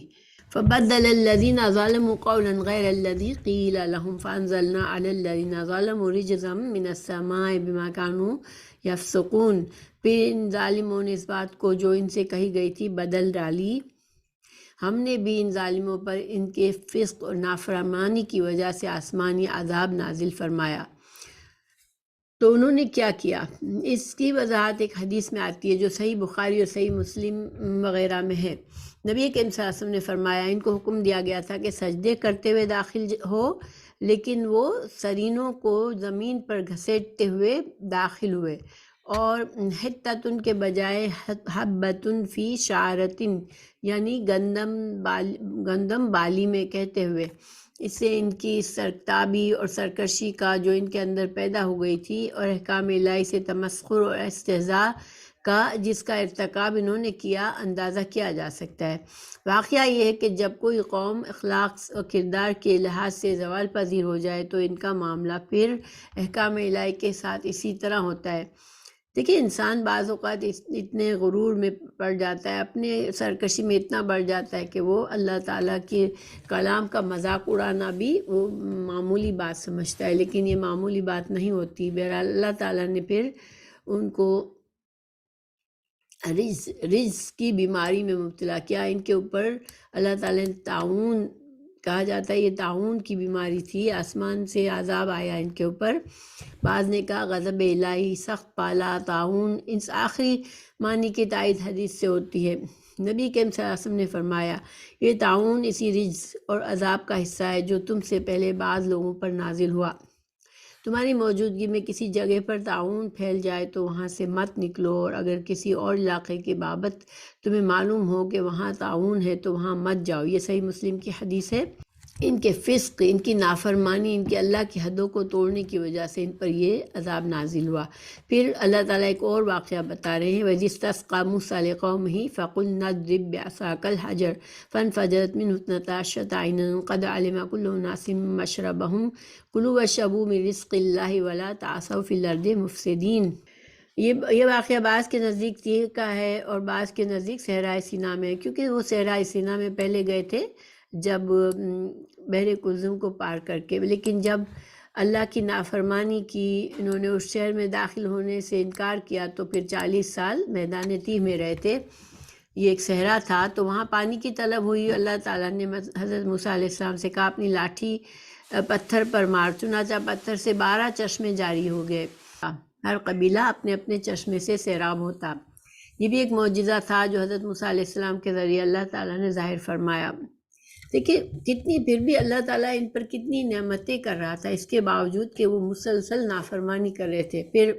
[SPEAKER 1] فبدل الذين ظلموا قولا غير الذي قيل لهم فانزلنا على الذين ظلموا رجزا من السماء بما كانوا يفسقون۔ پھر ان ظالموں نے اس بات کو جو ان سے کہی گئی تھی بدل ڈالی، ہم نے بھی ان ظالموں پر ان کے فسق اور نافرمانی کی وجہ سے آسمانی عذاب نازل فرمایا۔ تو انہوں نے کیا کیا؟ اس کی وضاحت ایک حدیث میں آتی ہے جو صحیح بخاری اور صحیح مسلم وغیرہ میں ہے۔ نبی کریم صلی اللہ علیہ وسلم نے فرمایا ان کو حکم دیا گیا تھا کہ سجدے کرتے ہوئے داخل ہو، لیکن وہ سرینوں کو زمین پر گھسیٹتے ہوئے داخل ہوئے، اور حتتن کے بجائے حبتن فی شعرتن یعنی گندم بالی میں کہتے ہوئے۔ اس سے ان کی سرتابی اور سرکشی کا جو ان کے اندر پیدا ہو گئی تھی، اور احکام الہی سے تمسخر اور استہزاء کا جس کا ارتکاب انہوں نے کیا، اندازہ کیا جا سکتا ہے۔ واقعہ یہ ہے کہ جب کوئی قوم اخلاق اور کردار کے لحاظ سے زوال پذیر ہو جائے تو ان کا معاملہ پھر احکام الہی کے ساتھ اسی طرح ہوتا ہے۔ دیکھیں انسان بعض اوقات اتنے غرور میں پڑ جاتا ہے، اپنے سرکشی میں اتنا بڑھ جاتا ہے کہ وہ اللہ تعالیٰ کے کلام کا مذاق اڑانا بھی وہ معمولی بات سمجھتا ہے، لیکن یہ معمولی بات نہیں ہوتی۔ بہرحال اللہ تعالیٰ نے پھر ان کو رجز کی بیماری میں مبتلا کیا۔ ان کے اوپر اللہ تعالیٰ نے طاعون، کہا جاتا ہے یہ طاعون کی بیماری تھی، آسمان سے عذاب آیا ان کے اوپر۔ بعض نے کہا غضب الہی سخت پالا طاعون، اس آخری معنی کی تائید حدیث سے ہوتی ہے۔ نبی کریم صلی اللہ علیہ وسلم نے فرمایا یہ طاعون اسی رجز اور عذاب کا حصہ ہے جو تم سے پہلے بعض لوگوں پر نازل ہوا۔ تمہاری موجودگی میں کسی جگہ پر طاعون پھیل جائے تو وہاں سے مت نکلو، اور اگر کسی اور علاقے کے بابت تمہیں معلوم ہو کہ وہاں طاعون ہے تو وہاں مت جاؤ۔ یہ صحیح مسلم کی حدیث ہے۔ ان کے فسق، ان کی نافرمانی، ان کے اللہ کی حدوں کو توڑنے کی وجہ سے ان پر یہ عذاب نازل ہوا۔ پھر اللہ تعالیٰ ایک اور واقعہ بتا رہے ہیں، وَإِذِ اسْتَسْقَىٰ مُوسَىٰ لِقَوْمِهِ فَقُلْنَا اضْرِب بِّعَصَاكَ الْحَجَرَ فَانْفَجَرَتْ مِنْهُ اثْنَتَا عَشْرَةَ عَيْنًا قَدْ عَلِمَ كُلُّ أُنَاسٍ مَّشْرَبَهُمْ كُلُوا وَاشْرَبُوا مِن رِّزْقِ اللَّهِ وَلَا تَعْثَوْا فِي الْأَرْضِ مُفْسِدِينَ۔ یہ واقعہ بعض کے نزدیک تیہ کا ہے اور بعض کے نزدیک صحرائے سینا میں، کیونکہ وہ صحرائے سینا میں پہلے گئے تھے جب بحر کلثوم کو پار کر کے، لیکن جب اللہ کی نافرمانی کی، انہوں نے اس شہر میں داخل ہونے سے انکار کیا تو پھر 40 سال میدان تیہ میں رہے تھے۔ یہ ایک صحرا تھا، تو وہاں پانی کی طلب ہوئی۔ اللہ تعالیٰ نے حضرت موسیٰ علیہ السلام سے کہا اپنی لاٹھی پتھر پر مار، چنانچہ پتھر سے 12 چشمے جاری ہو گئے، ہر قبیلہ اپنے اپنے چشمے سے سیراب ہوتا۔ یہ بھی ایک معجزہ تھا جو حضرت موسیٰ علیہ السلام کے ذریعے اللہ تعالیٰ نے ظاہر فرمایا۔ دیکھیں کتنی، پھر بھی اللہ تعالیٰ ان پر کتنی نعمتیں کر رہا تھا، اس کے باوجود کہ وہ مسلسل نافرمانی کر رہے تھے۔ پھر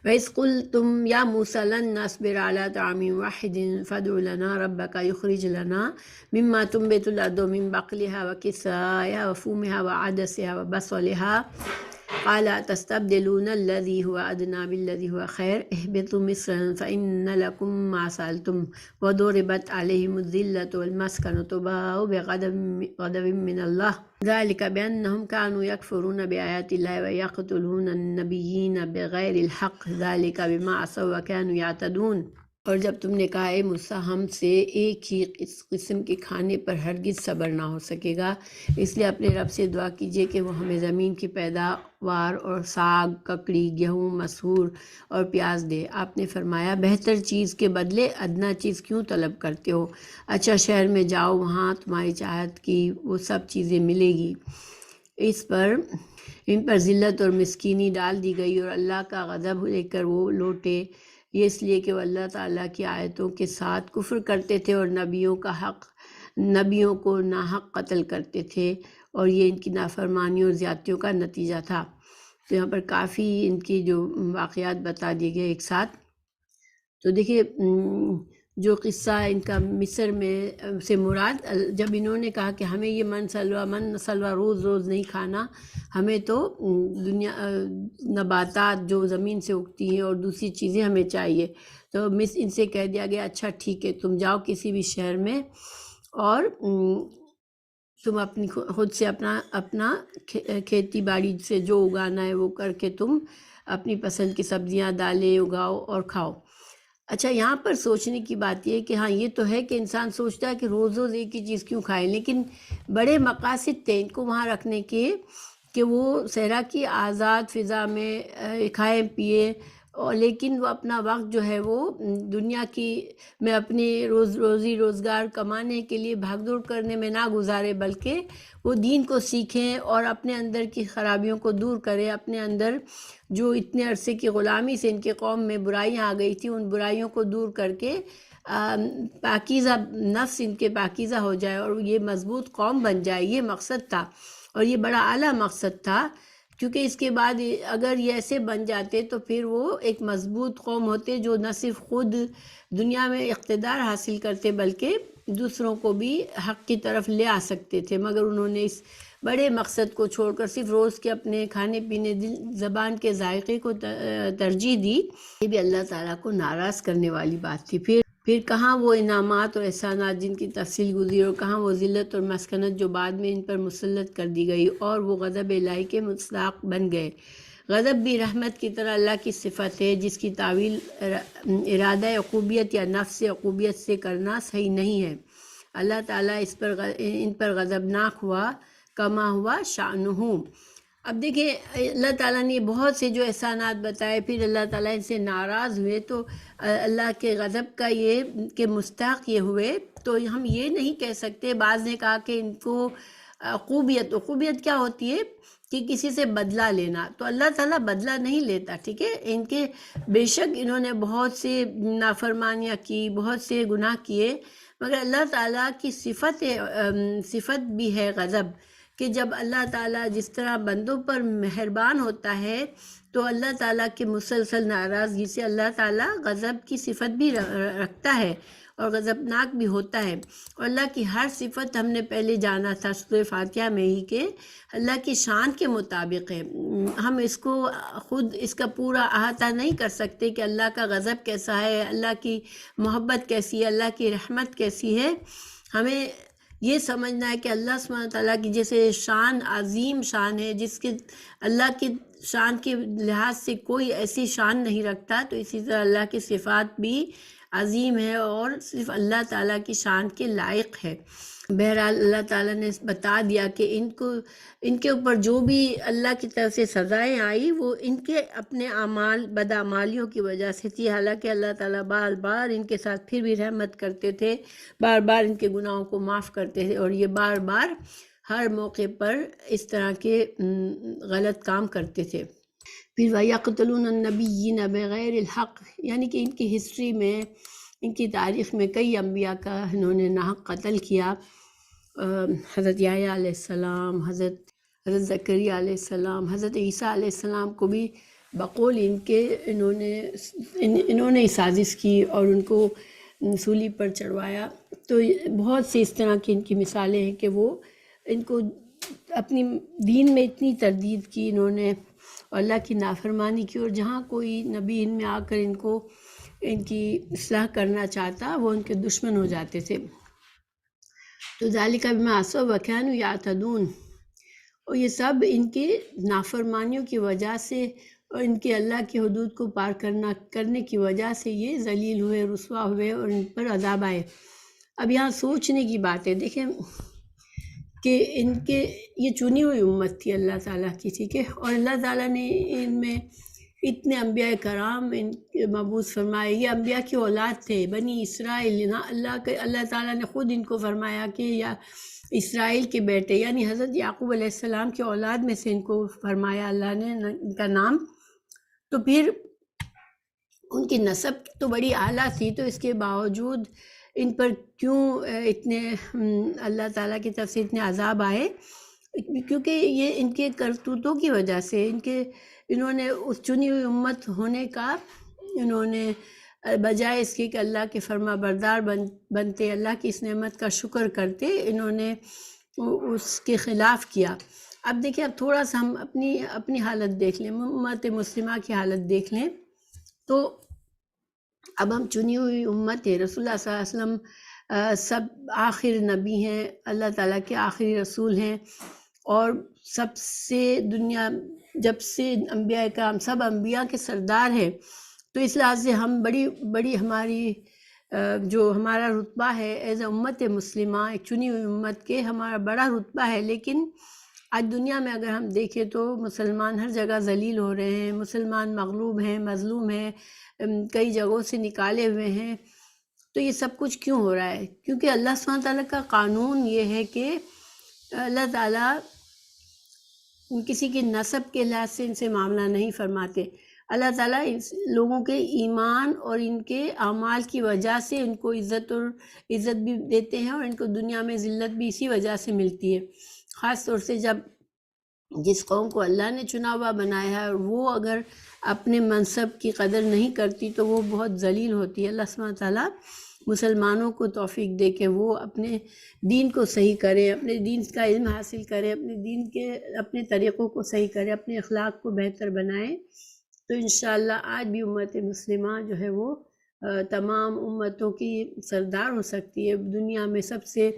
[SPEAKER 1] وَإِذْ قُلْتُمْ يَا مُوسَىٰ لَن نَّصْبِرَ عَلَىٰ طَعَامٍ وَاحِدٍ فَادْعُ لَنَا رَبَّكَ يُخْرِجْ لَنَا مِمَّا تُنبِتُ الْأَرْضُ مِن بَقْلِهَا وَقِثَّائِهَا وَفُومِهَا وَعَدَسِهَا وَبَصَلِهَا قَالَ أَتَسْتَبْدِلُونَ الَّذِي هُوَ أَدْنَىٰ بِالَّذِي هُوَ خَيْرٌ اهْبِطُوا مِصْرًا فَإِنَّ لَكُم مَّا سَأَلْتُمْ وَضُرِبَتْ عَلَيْهِمُ الذِّلَّةُ وَالْمَسْكَنَةُ وَبَاءُوا بِغَضَبٍ مِّنَ اللَّهِ ذَٰلِكَ بِأَنَّهُمْ كَانُوا يَكْفُرُونَ بِآيَاتِ اللَّهِ وَيَقْتُلُونَ النَّبِيِّينَ بِغَيْرِ الْحَقِّ ذَٰلِكَ بِمَا عَصَوا وَكَانُوا يَعْتَدُونَ۔ اور جب تم نے کہا اے موسیٰ ہم سے ایک ہی قسم کے کھانے پر ہرگز صبر نہ ہو سکے گا، اس لیے اپنے رب سے دعا کیجئے کہ وہ ہمیں زمین کی پیداوار اور ساگ، ککڑی، گیہوں، مسحور اور پیاز دے۔ آپ نے فرمایا بہتر چیز کے بدلے ادنا چیز کیوں طلب کرتے ہو؟ اچھا شہر میں جاؤ، وہاں تمہاری چاہت کی وہ سب چیزیں ملے گی۔ ان پر ذلت اور مسکینی ڈال دی گئی اور اللہ کا غضب لے کر وہ لوٹے، یہ اس لیے کہ وہ اللہ تعالیٰ کی آیتوں کے ساتھ کفر کرتے تھے اور نبیوں کو ناحق قتل کرتے تھے، اور یہ ان کی نافرمانیوں اور زیادتیوں کا نتیجہ تھا۔ تو یہاں پر کافی ان کی جو واقعات بتا دیے گئے ایک ساتھ۔ تو دیکھیے جو قصہ ان کا مصر میں سے مراد، جب انہوں نے کہا کہ ہمیں یہ من سلوہ روز روز نہیں کھانا، ہمیں تو نباتات جو زمین سے اگتی ہیں اور دوسری چیزیں ہمیں چاہیے، تو ان سے کہہ دیا گیا اچھا ٹھیک ہے تم جاؤ کسی بھی شہر میں اور تم اپنی خود سے اپنا کھیتی باڑی سے جو اگانا ہے وہ کر کے تم اپنی پسند کی سبزیاں دالیں اگاؤ اور کھاؤ۔ اچھا یہاں پر سوچنے کی بات یہ ہے کہ ہاں یہ تو ہے کہ انسان سوچتا ہے کہ روز روز ایک ہی چیز کیوں کھائے، لیکن بڑے مقاصد تھے ان کو وہاں رکھنے کے کہ وہ صحرا کی آزاد فضا میں کھائے پیے، اور لیکن وہ اپنا وقت جو ہے وہ دنیا کی میں اپنی روزی روزگار کمانے کے لیے بھاگ دوڑ کرنے میں نہ گزارے، بلکہ وہ دین کو سیکھیں اور اپنے اندر کی خرابیوں کو دور کریں، اپنے اندر جو اتنے عرصے کی غلامی سے ان کے قوم میں برائیاں آ گئی تھیں ان برائیوں کو دور کر کے پاکیزہ نفس ان کے پاکیزہ ہو جائے اور یہ مضبوط قوم بن جائے، یہ مقصد تھا اور یہ بڑا اعلیٰ مقصد تھا، کیونکہ اس کے بعد اگر یہ ایسے بن جاتے تو پھر وہ ایک مضبوط قوم ہوتے جو نہ صرف خود دنیا میں اقتدار حاصل کرتے بلکہ دوسروں کو بھی حق کی طرف لے آ سکتے تھے، مگر انہوں نے اس بڑے مقصد کو چھوڑ کر صرف روز کے اپنے کھانے پینے زبان کے ذائقے کو ترجیح دی۔ یہ بھی اللہ تعالیٰ کو ناراض کرنے والی بات تھی۔ پھر کہاں وہ انعامات اور احسانات جن کی تفصیل گزری، اور کہاں وہ ذلت اور مسکنت جو بعد میں ان پر مسلط کر دی گئی اور وہ غضب الہی کے مستحق بن گئے۔ غضب بھی رحمت کی طرح اللہ کی صفت ہے جس کی تعویل ارادہ عقوبیت یا نفس عقوبیت سے کرنا صحیح نہیں ہے۔ اللہ تعالیٰ ان پر غضبناک ہوا کما ہوا شأنہ۔ اب دیکھیں اللہ تعالیٰ نے بہت سے جو احسانات بتائے، پھر اللہ تعالیٰ ان سے ناراض ہوئے تو اللہ کے غضب کا یہ کہ مستحق یہ ہوئے، تو ہم یہ نہیں کہہ سکتے۔ بعض نے کہا کہ ان کو عقوبیت کیا ہوتی ہے کہ کسی سے بدلہ لینا، تو اللہ تعالیٰ بدلہ نہیں لیتا، ٹھیک ہے۔ ان کے بے شک انہوں نے بہت سے نافرمانیاں کی، بہت سے گناہ کیے، مگر اللہ تعالیٰ کی صفت بھی ہے غضب، کہ جب اللہ تعالیٰ جس طرح بندوں پر مہربان ہوتا ہے تو اللہ تعالیٰ کے مسلسل ناراضگی سے اللہ تعالیٰ غضب کی صفت بھی رکھتا ہے، اور غضبناک بھی ہوتا ہے۔ اور اللہ کی ہر صفت ہم نے پہلے جانا تھا سورہ فاتحہ میں ہی کہ اللہ کی شان کے مطابق ہے۔ ہم اس کو خود اس کا پورا احاطہ نہیں کر سکتے کہ اللہ کا غضب کیسا ہے، اللہ کی محبت کیسی ہے، اللہ کی رحمت کیسی ہے۔ ہمیں یہ سمجھنا ہے کہ اللہ سبحانہ تعالیٰ کی جیسے شان عظیم شان ہے، جس کے اللہ کی شان کے لحاظ سے کوئی ایسی شان نہیں رکھتا، تو اسی طرح اللہ کی صفات بھی عظیم ہے اور صرف اللہ تعالیٰ کی شان کے لائق ہے۔ بہرحال اللہ تعالیٰ نے بتا دیا کہ ان کے اوپر جو بھی اللہ کی طرف سے سزائیں آئی وہ ان کے اپنے اعمال بدعمالیوں کی وجہ سے تھی، حالانکہ اللہ تعالیٰ بار بار ان کے ساتھ پھر بھی رحمت کرتے تھے، بار بار ان کے گناہوں کو معاف کرتے تھے، اور یہ بار بار ہر موقع پر اس طرح کے غلط کام کرتے تھے۔ پھر وَيَقْتُلُونَ النَّبِيِّينَ بِغَيْرِ الْحَقِّ، یعنی کہ ان کی ہسٹری میں، ان کی تاریخ میں کئی انبیاء کا انہوں نے ناحق قتل کیا۔ حضرت یحییٰ علیہ السلام، حضرت زکریا علیہ السلام، حضرت عیسیٰ علیہ السلام کو بھی بقول ان کے انہوں نے سازش کی اور ان کو سولی پر چڑھوایا۔ تو بہت سی اس طرح کی ان کی مثالیں ہیں کہ وہ ان کو اپنی دین میں اتنی تردید کی انہوں نے، اور اللہ کی نافرمانی کی، اور جہاں کوئی نبی ان میں آ کر ان کی اصلاح کرنا چاہتا وہ ان کے دشمن ہو جاتے تھے۔ تو ذالک بما عصوا وکانوا یعتدون، اور یہ سب ان کے نافرمانیوں کی وجہ سے اور ان کے اللہ کی حدود کو پار کرنے کی وجہ سے یہ ذلیل ہوئے، رسوا ہوئے، اور ان پر عذاب آئے۔ اب یہاں سوچنے کی بات ہے، دیکھیں کہ ان کے یہ چنی ہوئی امت تھی اللہ تعالیٰ کی، ٹھیک ہے، اور اللہ تعالیٰ نے ان میں اتنے انبیاء کرام ان کے مبعوث فرمائے، یہ انبیاء کی اولاد تھے، بنی اسرائیل۔ اللہ تعالیٰ نے خود ان کو فرمایا کہ یا اسرائیل کے بیٹے، یعنی حضرت یعقوب علیہ السلام کی اولاد میں سے ان کو فرمایا اللہ نے ان کا نام۔ تو پھر ان کی نسب تو بڑی اعلیٰ تھی، تو اس کے باوجود ان پر کیوں اتنے اللہ تعالیٰ کی طرف سے اتنے عذاب آئے؟ کیونکہ یہ ان کے کرتوتوں کی وجہ سے، انہوں نے اس چنی ہوئی امت ہونے کا، انہوں نے بجائے اس کے کہ اللہ کے فرما بردار بنتے، اللہ کی اس نعمت کا شکر کرتے، انہوں نے اس کے خلاف کیا۔ اب دیکھیں، اب تھوڑا سا ہم اپنی حالت دیکھ لیں، امت مسلمہ کی حالت دیکھ لیں، تو اب ہم چنی ہوئی امت ہے، رسول اللہ صلی اللہ علیہ وسلم سب آخر نبی ہیں، اللہ تعالیٰ کے آخری رسول ہیں، اور سب سے دنیا جب سے انبیاء کرام سب انبیاء کے سردار ہیں، تو اس لحاظ سے ہم بڑی ہماری جو ہمارا رتبہ ہے ایز اے امت مسلمہ، ایک چنی ہوئی امت کے، ہمارا بڑا رتبہ ہے۔ لیکن آج دنیا میں اگر ہم دیکھیں تو مسلمان ہر جگہ ذلیل ہو رہے ہیں، مسلمان مغلوب ہیں، مظلوم ہیں، کئی جگہوں سے نکالے ہوئے ہیں۔ تو یہ سب کچھ کیوں ہو رہا ہے؟ کیونکہ اللہ سبحانہ تعالیٰ کا قانون یہ ہے کہ اللہ تعالیٰ کسی کی نسب کے لحاظ سے ان سے معاملہ نہیں فرماتے۔ اللہ تعالیٰ لوگوں کے ایمان اور ان کے اعمال کی وجہ سے ان کو عزت بھی دیتے ہیں، اور ان کو دنیا میں ذلت بھی اسی وجہ سے ملتی ہے۔ خاص طور سے جب جس قوم کو اللہ نے چنا ہوا بنایا ہے اور وہ اگر اپنے منصب کی قدر نہیں کرتی تو وہ بہت ذلیل ہوتی ہے۔ اللہ سبحانہ تعالیٰ مسلمانوں کو توفیق دے کہ وہ اپنے دین کو صحیح کرے، اپنے دین کا علم حاصل کرے، اپنے دین کے اپنے طریقوں کو صحیح کرے، اپنے اخلاق کو بہتر بنائے، تو انشاءاللہ آج بھی امت مسلمہ جو ہے وہ تمام امتوں کی سردار ہو سکتی ہے، دنیا میں سب سے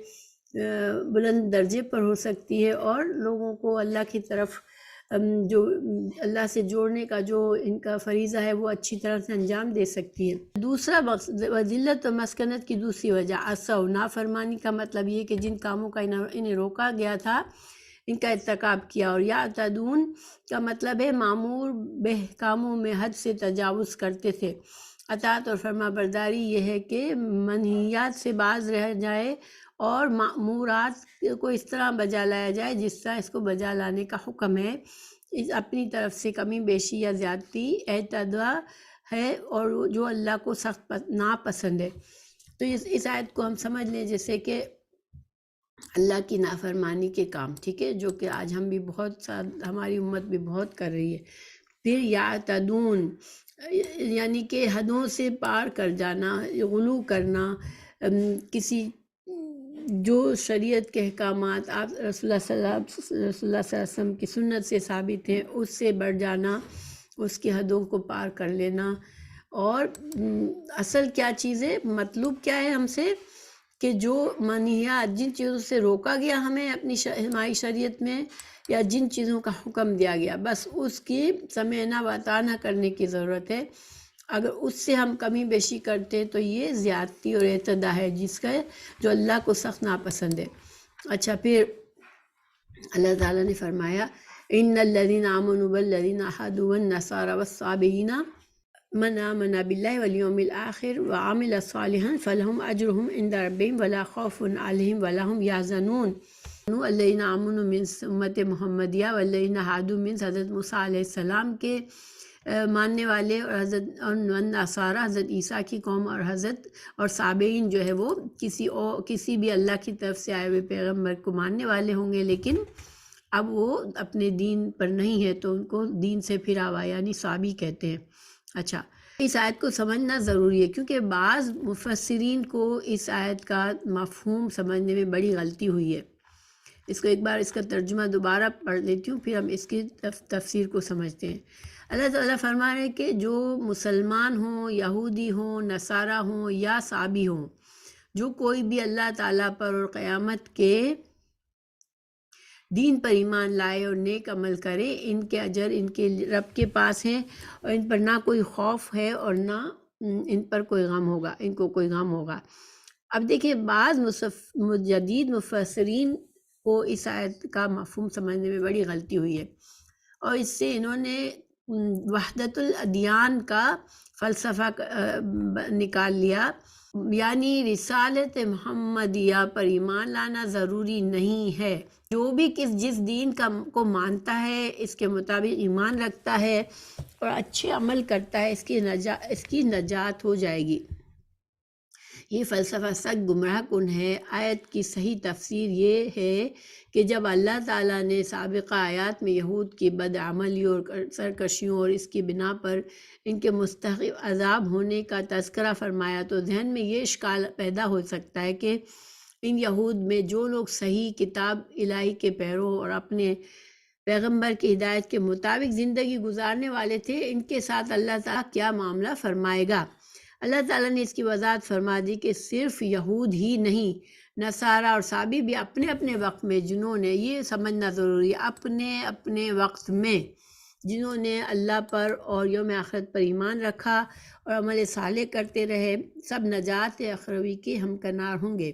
[SPEAKER 1] بلند درجے پر ہو سکتی ہے، اور لوگوں کو اللہ کی طرف جو اللہ سے جوڑنے کا جو ان کا فریضہ ہے وہ اچھی طرح سے انجام دے سکتی ہے۔ دوسرا ذلت و مسکنت کی دوسری وجہ عصوا، نافرمانی کا مطلب یہ کہ جن کاموں کا انہیں روکا گیا تھا ان کا ارتکاب کیا، اور یعتدون کا مطلب ہے معمور بہ کاموں میں حد سے تجاوز کرتے تھے۔ اطاعت اور فرما برداری یہ ہے کہ منہیات سے باز رہ جائے اور مأمورات کو اس طرح بجا لایا جائے جس طرح اس کو بجا لانے کا حکم ہے۔ اپنی طرف سے کمی بیشی یا زیادتی اعتداء ہے، اور جو اللہ کو سخت ناپسند ہے۔ تو اس آیت کو ہم سمجھ لیں جیسے کہ اللہ کی نافرمانی کے کام، ٹھیک ہے، جو کہ آج ہم بھی ہماری امت بھی بہت کر رہی ہے۔ پھر یعتدون یعنی کہ حدوں سے پار کر جانا، غلو کرنا، کسی جو شریعت کے احکامات آپ رسول اللہ صلی اللہ علیہ وسلم کی سنت سے ثابت ہیں اس سے بڑھ جانا، اس کی حدوں کو پار کر لینا. اور اصل کیا چیز ہے، مطلوب کیا ہے ہم سے، کہ جو منہیات، جن چیزوں سے روکا گیا ہمیں اپنی ہماری شریعت میں، یا جن چیزوں کا حکم دیا گیا، بس اس کی سمعنا و اطاعنا کرنے کی ضرورت ہے. اگر اس سے ہم کمی بیشی کرتے تو یہ زیادتی اور اعتداء ہے، جس کا جو اللہ کو سخت ناپسند ہے. اچھا، پھر اللہ تعالیٰ نے فرمایا ان الذین آمنوا والذین ہادوا والنصارى والصابئین من آمن باللہ والیوم الآخر وعمل صالحا فلہم اجرہم عند ربہم ولا خوف علیہم ولا ہم یحزنون. الذین آمنوا من امت محمدیہ والذین ہادوا من حضرت موسیٰ علیہ السلام کے ماننے والے، اور حضرت نصارہ حضرت عیسیٰ کی قوم، اور حضرت اور صابئین جو ہے وہ کسی بھی اللہ کی طرف سے آئے ہوئے پیغمبر کو ماننے والے ہوں گے، لیکن اب وہ اپنے دین پر نہیں ہے تو ان کو دین سے پھرا ہوا یعنی صابی کہتے ہیں. اچھا، اس آیت کو سمجھنا ضروری ہے، کیونکہ بعض مفسرین کو اس آیت کا مفہوم سمجھنے میں بڑی غلطی ہوئی ہے. اس کو ایک بار اس کا ترجمہ دوبارہ پڑھ لیتی ہوں، پھر ہم اس کی تفسیر کو سمجھتے ہیں. اللہ تعالیٰ فرما رہے ہیں کہ جو مسلمان ہوں، یہودی ہوں، نصارہ ہوں یا صابی ہوں، جو کوئی بھی اللہ تعالیٰ پر اور قیامت کے دین پر ایمان لائے اور نیک عمل کرے، ان کے اجر ان کے رب کے پاس ہیں، اور ان پر نہ کوئی خوف ہے اور نہ ان پر کوئی غم ہوگا، ان کو کوئی غم ہوگا. اب دیکھیں، بعض جدید مفسرین کو اس آیت کا مفہوم سمجھنے میں بڑی غلطی ہوئی ہے، اور اس سے انہوں نے وحدت الادیان کا فلسفہ نکال لیا، یعنی رسالت محمدیہ پر ایمان لانا ضروری نہیں ہے. جو بھی جس دین کو مانتا ہے، اس کے مطابق ایمان رکھتا ہے اور اچھے عمل کرتا ہے، اس کی نجات ہو جائے گی. یہ فلسفہ سخت گمراہ کن ہے. آیت کی صحیح تفسیر یہ ہے کہ جب اللہ تعالیٰ نے سابقہ آیات میں یہود کی بدعملی اور سرکشیوں اور اس کی بنا پر ان کے مستحق عذاب ہونے کا تذکرہ فرمایا، تو ذہن میں یہ اشکال پیدا ہو سکتا ہے کہ ان یہود میں جو لوگ صحیح کتاب الہی کے پیرو اور اپنے پیغمبر کی ہدایت کے مطابق زندگی گزارنے والے تھے، ان کے ساتھ اللہ تعالیٰ کیا معاملہ فرمائے گا. اللہ تعالیٰ نے اس کی وضاحت فرما دی کہ صرف یہود ہی نہیں، نصارہ اور صابی بھی اپنے اپنے وقت میں، جنہوں نے، یہ سمجھنا ضروری ہے، اپنے اپنے وقت میں جنہوں نے اللہ پر اور یوم آخرت پر ایمان رکھا اور عمل صالح کرتے رہے، سب نجات اخروی کے ہمکنار ہوں گے.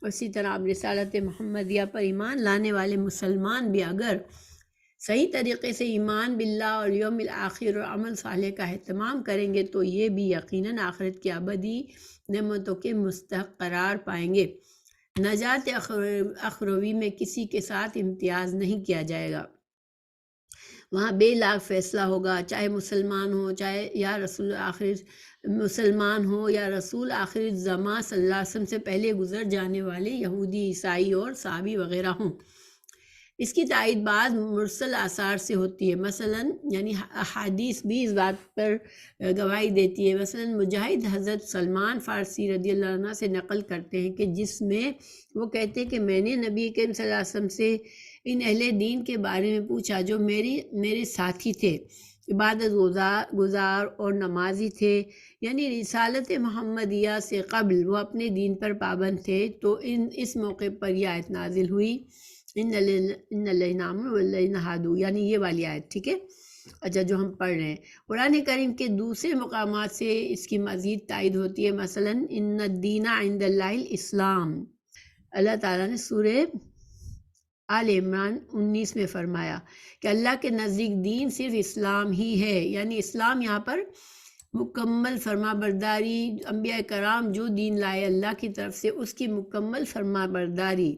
[SPEAKER 1] اسی طرح اب رسالت محمدیہ پر ایمان لانے والے مسلمان بھی اگر صحیح طریقے سے ایمان باللہ اور یوم الآخر اور عمل صالح کا اہتمام کریں گے تو یہ بھی یقیناً آخرت کی ابدی نعمتوں کے مستحق قرار پائیں گے. نجات اخروی میں کسی کے ساتھ امتیاز نہیں کیا جائے گا، وہاں بے لاگ فیصلہ ہوگا، چاہے مسلمان ہو، چاہے یا رسول آخر مسلمان ہو یا رسول آخر زمان صلی اللہ علیہ وسلم سے پہلے گزر جانے والے یہودی، عیسائی اور صابی وغیرہ ہوں. اس کی تائید بعض مرسل آثار سے ہوتی ہے، مثلا یعنی احادیث بھی اس بات پر گواہی دیتی ہے. مثلا مجاہد حضرت سلمان فارسی رضی اللہ عنہ سے نقل کرتے ہیں کہ جس میں وہ کہتے ہیں کہ میں نے نبی کریم صلی اللہ علیہ وسلم سے ان اہل دین کے بارے میں پوچھا جو میرے ساتھی تھے، عبادت گزار اور نمازی تھے، یعنی رسالت محمدیہ سے قبل وہ اپنے دین پر پابند تھے. تو اس موقع پر یہ آیت نازل ہوئی، ان الذین آمنوا والذین ہادوا، یعنی یہ والی آیت، ٹھیک ہے. اچھا، جو ہم پڑھ رہے ہیں قرآن کریم کے دوسرے مقامات سے اس کی مزید تائید ہوتی ہے. مثلا ان الدین عند اللہ الاسلام، اللہ تعالیٰ نے سورہ آل عمران 19 میں فرمایا کہ اللہ کے نزدیک دین صرف اسلام ہی ہے، یعنی اسلام یہاں پر مکمل فرما برداری، انبیاء کرام جو دین لائے اللہ کی طرف سے اس کی مکمل فرما برداری.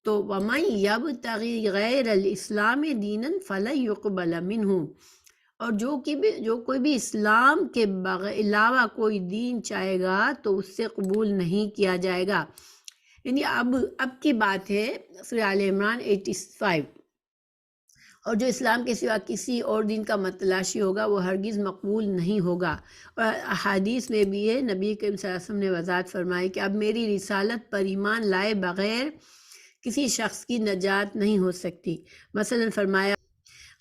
[SPEAKER 1] تو وَمَن يَبْتَغِ غَيْرَ الْإِسْلَامِ دِينًا فَلَن يُقْبَلَ مِنْهُ، اور جو کوئی بھی اسلام کے علاوہ کوئی دین چاہے گا تو اس سے قبول نہیں کیا جائے گا. یعنی اب کی بات ہے سورہ آل عمران 85. اور جو اسلام کے سوا کسی اور دین کا متلاشی ہوگا وہ ہرگز مقبول نہیں ہوگا۔ اور احادیث میں بھی ہے، نبی کریم صلی اللہ علیہ وسلم نے وضاحت فرمائی کہ اب میری رسالت پر ایمان لائے بغیر کسی شخص کی نجات نہیں ہو سکتی۔ مثلا فرمایا،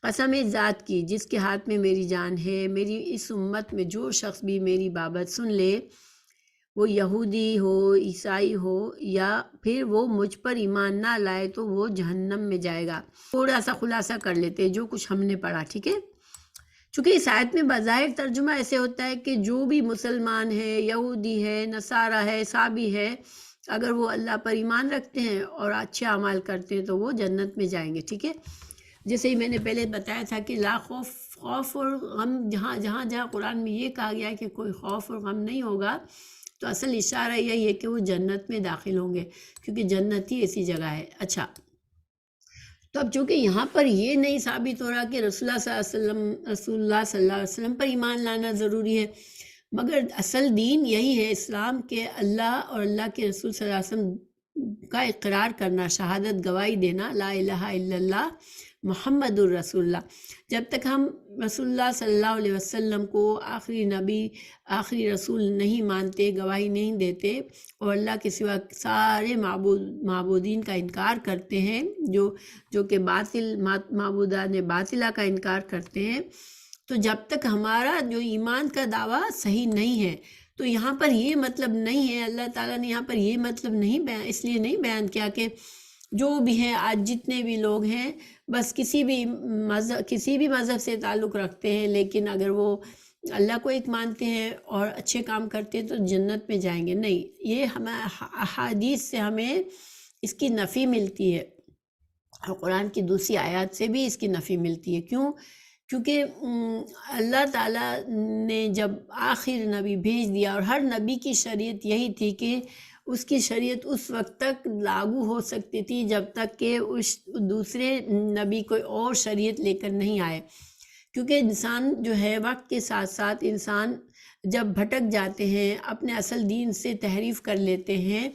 [SPEAKER 1] قسم ذات کی جس کے ہاتھ میں میری جان ہے، میری اس امت میں جو شخص بھی میری بابت سن لے، وہ یہودی ہو، عیسائی ہو، یا پھر وہ مجھ پر ایمان نہ لائے، تو وہ جہنم میں جائے گا۔ تھوڑا سا خلاصہ کر لیتے جو کچھ ہم نے پڑھا، ٹھیک ہے؟ چونکہ اس آیت میں بظاہر ترجمہ ایسے ہوتا ہے کہ جو بھی مسلمان ہے، یہودی ہے، نصارہ ہے، صابی ہے، اگر وہ اللہ پر ایمان رکھتے ہیں اور اچھے اعمال کرتے ہیں تو وہ جنت میں جائیں گے، ٹھیک ہے؟ جیسے ہی میں نے پہلے بتایا تھا کہ لا خوف اور غم، جہاں قرآن میں یہ کہا گیا ہے کہ کوئی خوف اور غم نہیں ہوگا، تو اصل اشارہ یہی ہے کہ وہ جنت میں داخل ہوں گے، کیونکہ جنت ہی ایسی جگہ ہے۔ اچھا، تو اب چونکہ یہاں پر یہ نہیں ثابت ہو رہا کہ رسول اللہ صلی اللہ علیہ وسلم پر ایمان لانا ضروری ہے، مگر اصل دین یہی ہے اسلام، کے اللہ اور اللہ کے رسول صلی اللہ علیہ وسلم کا اقرار کرنا، شہادت گواہی دینا، لا الہ الا اللہ محمد الرسول اللہ۔ جب تک ہم رسول اللہ صلی اللہ علیہ وسلم کو آخری نبی، آخری رسول نہیں مانتے، گواہی نہیں دیتے، اور اللہ کے سوا سارے معبودین کا انکار کرتے ہیں، جو کہ باطل معبودان باطلہ کا انکار کرتے ہیں، تو جب تک ہمارا جو ایمان کا دعویٰ صحیح نہیں ہے، تو یہاں پر یہ مطلب نہیں ہے، اللہ تعالیٰ نے یہاں پر یہ مطلب نہیں اس لیے نہیں بیان کیا کہ جو بھی ہیں آج جتنے بھی لوگ ہیں بس کسی بھی مذہب سے تعلق رکھتے ہیں، لیکن اگر وہ اللہ کو ایک مانتے ہیں اور اچھے کام کرتے ہیں تو جنت میں جائیں گے، نہیں، یہ ہمیں احادیث سے ہمیں اس کی نفی ملتی ہے، اور قرآن کی دوسری آیات سے بھی اس کی نفی ملتی ہے۔ کیونکہ اللہ تعالیٰ نے جب آخر نبی بھیج دیا، اور ہر نبی کی شریعت یہی تھی کہ اس کی شریعت اس وقت تک لاگو ہو سکتی تھی جب تک کہ اس دوسرے نبی کوئی اور شریعت لے کر نہیں آئے، کیونکہ انسان جو ہے وقت کے ساتھ ساتھ انسان جب بھٹک جاتے ہیں، اپنے اصل دین سے تحریف کر لیتے ہیں،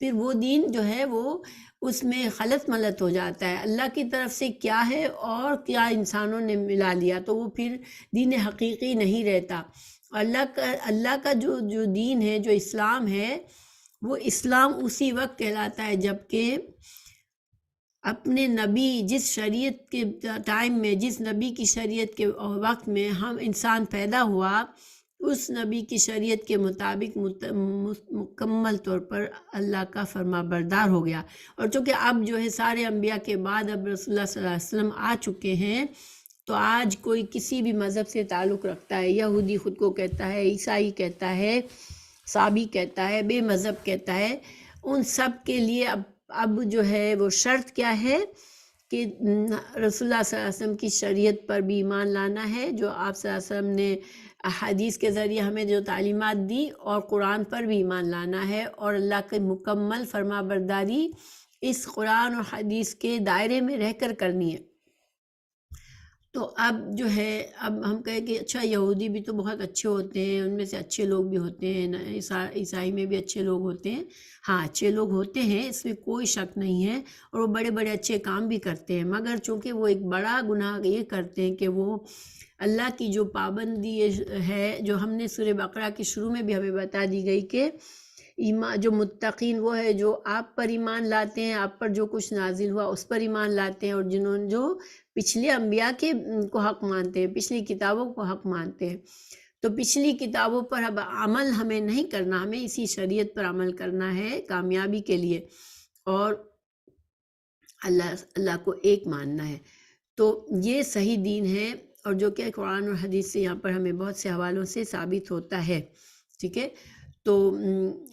[SPEAKER 1] پھر وہ دین جو ہے وہ اس میں خلط ملط ہو جاتا ہے، اللہ کی طرف سے کیا ہے اور کیا انسانوں نے ملا لیا، تو وہ پھر دین حقیقی نہیں رہتا۔ اللہ کا جو دین ہے، جو اسلام ہے، وہ اسلام اسی وقت کہلاتا ہے جب کہ اپنے نبی جس شریعت کے ٹائم میں، جس نبی کی شریعت کے وقت میں ہم انسان پیدا ہوا، اس نبی کی شریعت کے مطابق مکمل طور پر اللہ کا فرما بردار ہو گیا۔ اور چونکہ اب جو ہے سارے انبیاء کے بعد اب رسول اللہ صلی اللہ علیہ وسلم آ چکے ہیں، تو آج کوئی کسی بھی مذہب سے تعلق رکھتا ہے، یہودی خود کو کہتا ہے، عیسائی کہتا ہے، صابی کہتا ہے، بے مذہب کہتا ہے، ان سب کے لیے اب جو ہے وہ شرط کیا ہے کہ رسول اللہ صلی اللہ علیہ وسلم کی شریعت پر بھی ایمان لانا ہے، جو آپ صلی اللہ علیہ وسلم نے احادیث کے ذریعے ہمیں جو تعلیمات دی، اور قرآن پر بھی ایمان لانا ہے، اور اللہ کی مکمل فرما برداری اس قرآن اور حدیث کے دائرے میں رہ کر کرنی ہے۔ تو اب جو ہے، اب ہم کہیں کہ اچھا یہودی بھی تو بہت اچھے ہوتے ہیں، ان میں سے اچھے لوگ بھی ہوتے ہیں، عیسائی میں بھی اچھے لوگ ہوتے ہیں، ہاں اچھے لوگ ہوتے ہیں، اس میں کوئی شک نہیں ہے، اور وہ بڑے بڑے اچھے کام بھی کرتے ہیں، مگر چونکہ وہ ایک بڑا گناہ یہ کرتے ہیں کہ وہ اللہ کی جو پابندی ہے، جو ہم نے سورہ بقرہ کی شروع میں بھی ہمیں بتا دی گئی کہ جو متقین وہ ہے جو آپ پر ایمان لاتے ہیں، آپ پر جو کچھ نازل ہوا اس پر ایمان لاتے ہیں، اور جنہوں نے جو پچھلے انبیاء کے کو حق مانتے ہیں، پچھلی کتابوں کو حق مانتے ہیں، تو پچھلی کتابوں پر اب عمل ہمیں نہیں کرنا، ہمیں اسی شریعت پر عمل کرنا ہے کامیابی کے لیے، اور اللہ کو ایک ماننا ہے۔ تو یہ صحیح دین ہے، اور جو کہ قرآن اور حدیث سے یہاں پر ہمیں بہت سے حوالوں سے ثابت ہوتا ہے، ٹھیک ہے؟ تو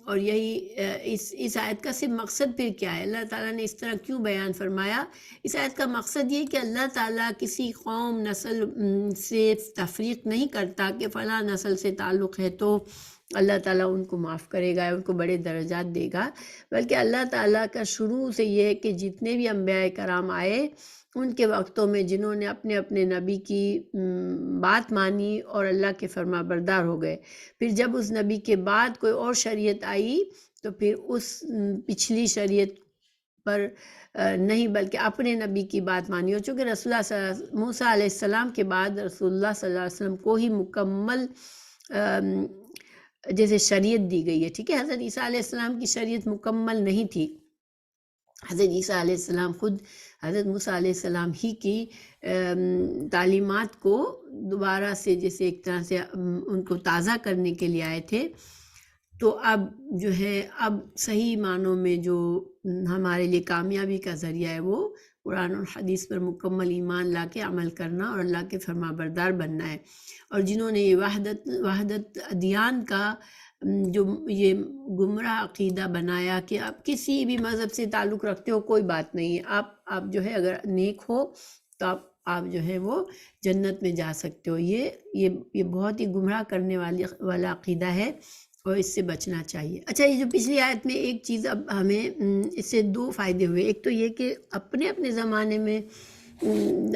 [SPEAKER 1] اور یہی اس آیت کا صرف مقصد پھر کیا ہے، اللہ تعالیٰ نے اس طرح کیوں بیان فرمایا؟ اس آیت کا مقصد یہ کہ اللہ تعالیٰ کسی قوم نسل سے تفریق نہیں کرتا کہ فلاں نسل سے تعلق ہے تو اللہ تعالیٰ ان کو معاف کرے گا، ان کو بڑے درجات دے گا، بلکہ اللہ تعالیٰ کا شروع سے یہ ہے کہ جتنے بھی انبیاء کرام آئے ان کے وقتوں میں جنہوں نے اپنے اپنے نبی کی بات مانی اور اللہ کے فرما بردار ہو گئے، پھر جب اس نبی کے بعد کوئی اور شریعت آئی تو پھر اس پچھلی شریعت پر نہیں بلکہ اپنے نبی کی بات مانی. اور چونکہ رسول اللہ موسیٰ علیہ السلام کے بعد رسول اللہ صلی اللہ علیہ وسلم کو ہی مکمل جیسے شریعت دی گئی ہے، ٹھیک ہے. حضرت عیسیٰ علیہ السلام کی شریعت مکمل نہیں تھی. حضرت عیسیٰ علیہ السلام خود حضرت موسیٰ علیہ السلام ہی کی تعلیمات کو دوبارہ سے جیسے ایک طرح سے ان کو تازہ کرنے کے لیے آئے تھے. تو اب جو ہے اب صحیح معنوں میں جو ہمارے لیے کامیابی کا ذریعہ ہے وہ قرآن اور حدیث پر مکمل ایمان لا کے عمل کرنا اور اللہ کے فرما بردار بننا ہے. اور جنہوں نے یہ وحدت ادیان کا جو یہ گمراہ عقیدہ بنایا کہ آپ کسی بھی مذہب سے تعلق رکھتے ہو کوئی بات نہیں ہے، آپ جو ہے اگر نیک ہو تو آپ جو ہے وہ جنت میں جا سکتے ہو. یہ بہت ہی گمراہ کرنے والا عقیدہ ہے اور اس سے بچنا چاہیے. اچھا، یہ جو پچھلی آیت میں ایک چیز اب ہمیں اس سے دو فائدے ہوئے. ایک تو یہ کہ اپنے زمانے میں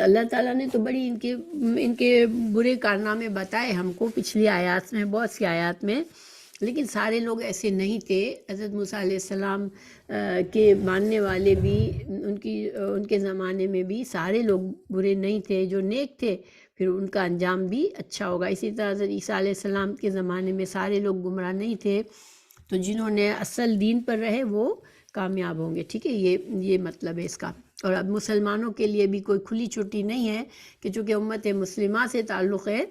[SPEAKER 1] اللہ تعالیٰ نے تو بڑی ان کے برے کارنامے بتائے ہم کو پچھلی آیات میں، بہت سی آیات میں، لیکن سارے لوگ ایسے نہیں تھے. حضرت موسیٰ علیہ السلام کے ماننے والے بھی ان کے زمانے میں بھی سارے لوگ برے نہیں تھے. جو نیک تھے پھر ان کا انجام بھی اچھا ہوگا. اسی طرح حضرت عیسیٰ علیہ السلام کے زمانے میں سارے لوگ گمراہ نہیں تھے، تو جنہوں نے اصل دین پر رہے وہ کامیاب ہوں گے. ٹھیک ہے، یہ مطلب ہے اس کا. اور اب مسلمانوں کے لیے بھی کوئی کھلی چھٹی نہیں ہے کہ چونکہ امت مسلمہ سے تعلق ہے،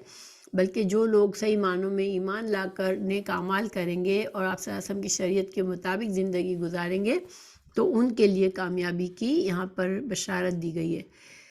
[SPEAKER 1] بلکہ جو لوگ صحیح معنوں میں ایمان لا کر نیک اعمال کریں گے اور آپ صلی اللہ علیہ وسلم کی شریعت کے مطابق زندگی گزاریں گے تو ان کے لیے کامیابی کی یہاں پر بشارت دی گئی ہے.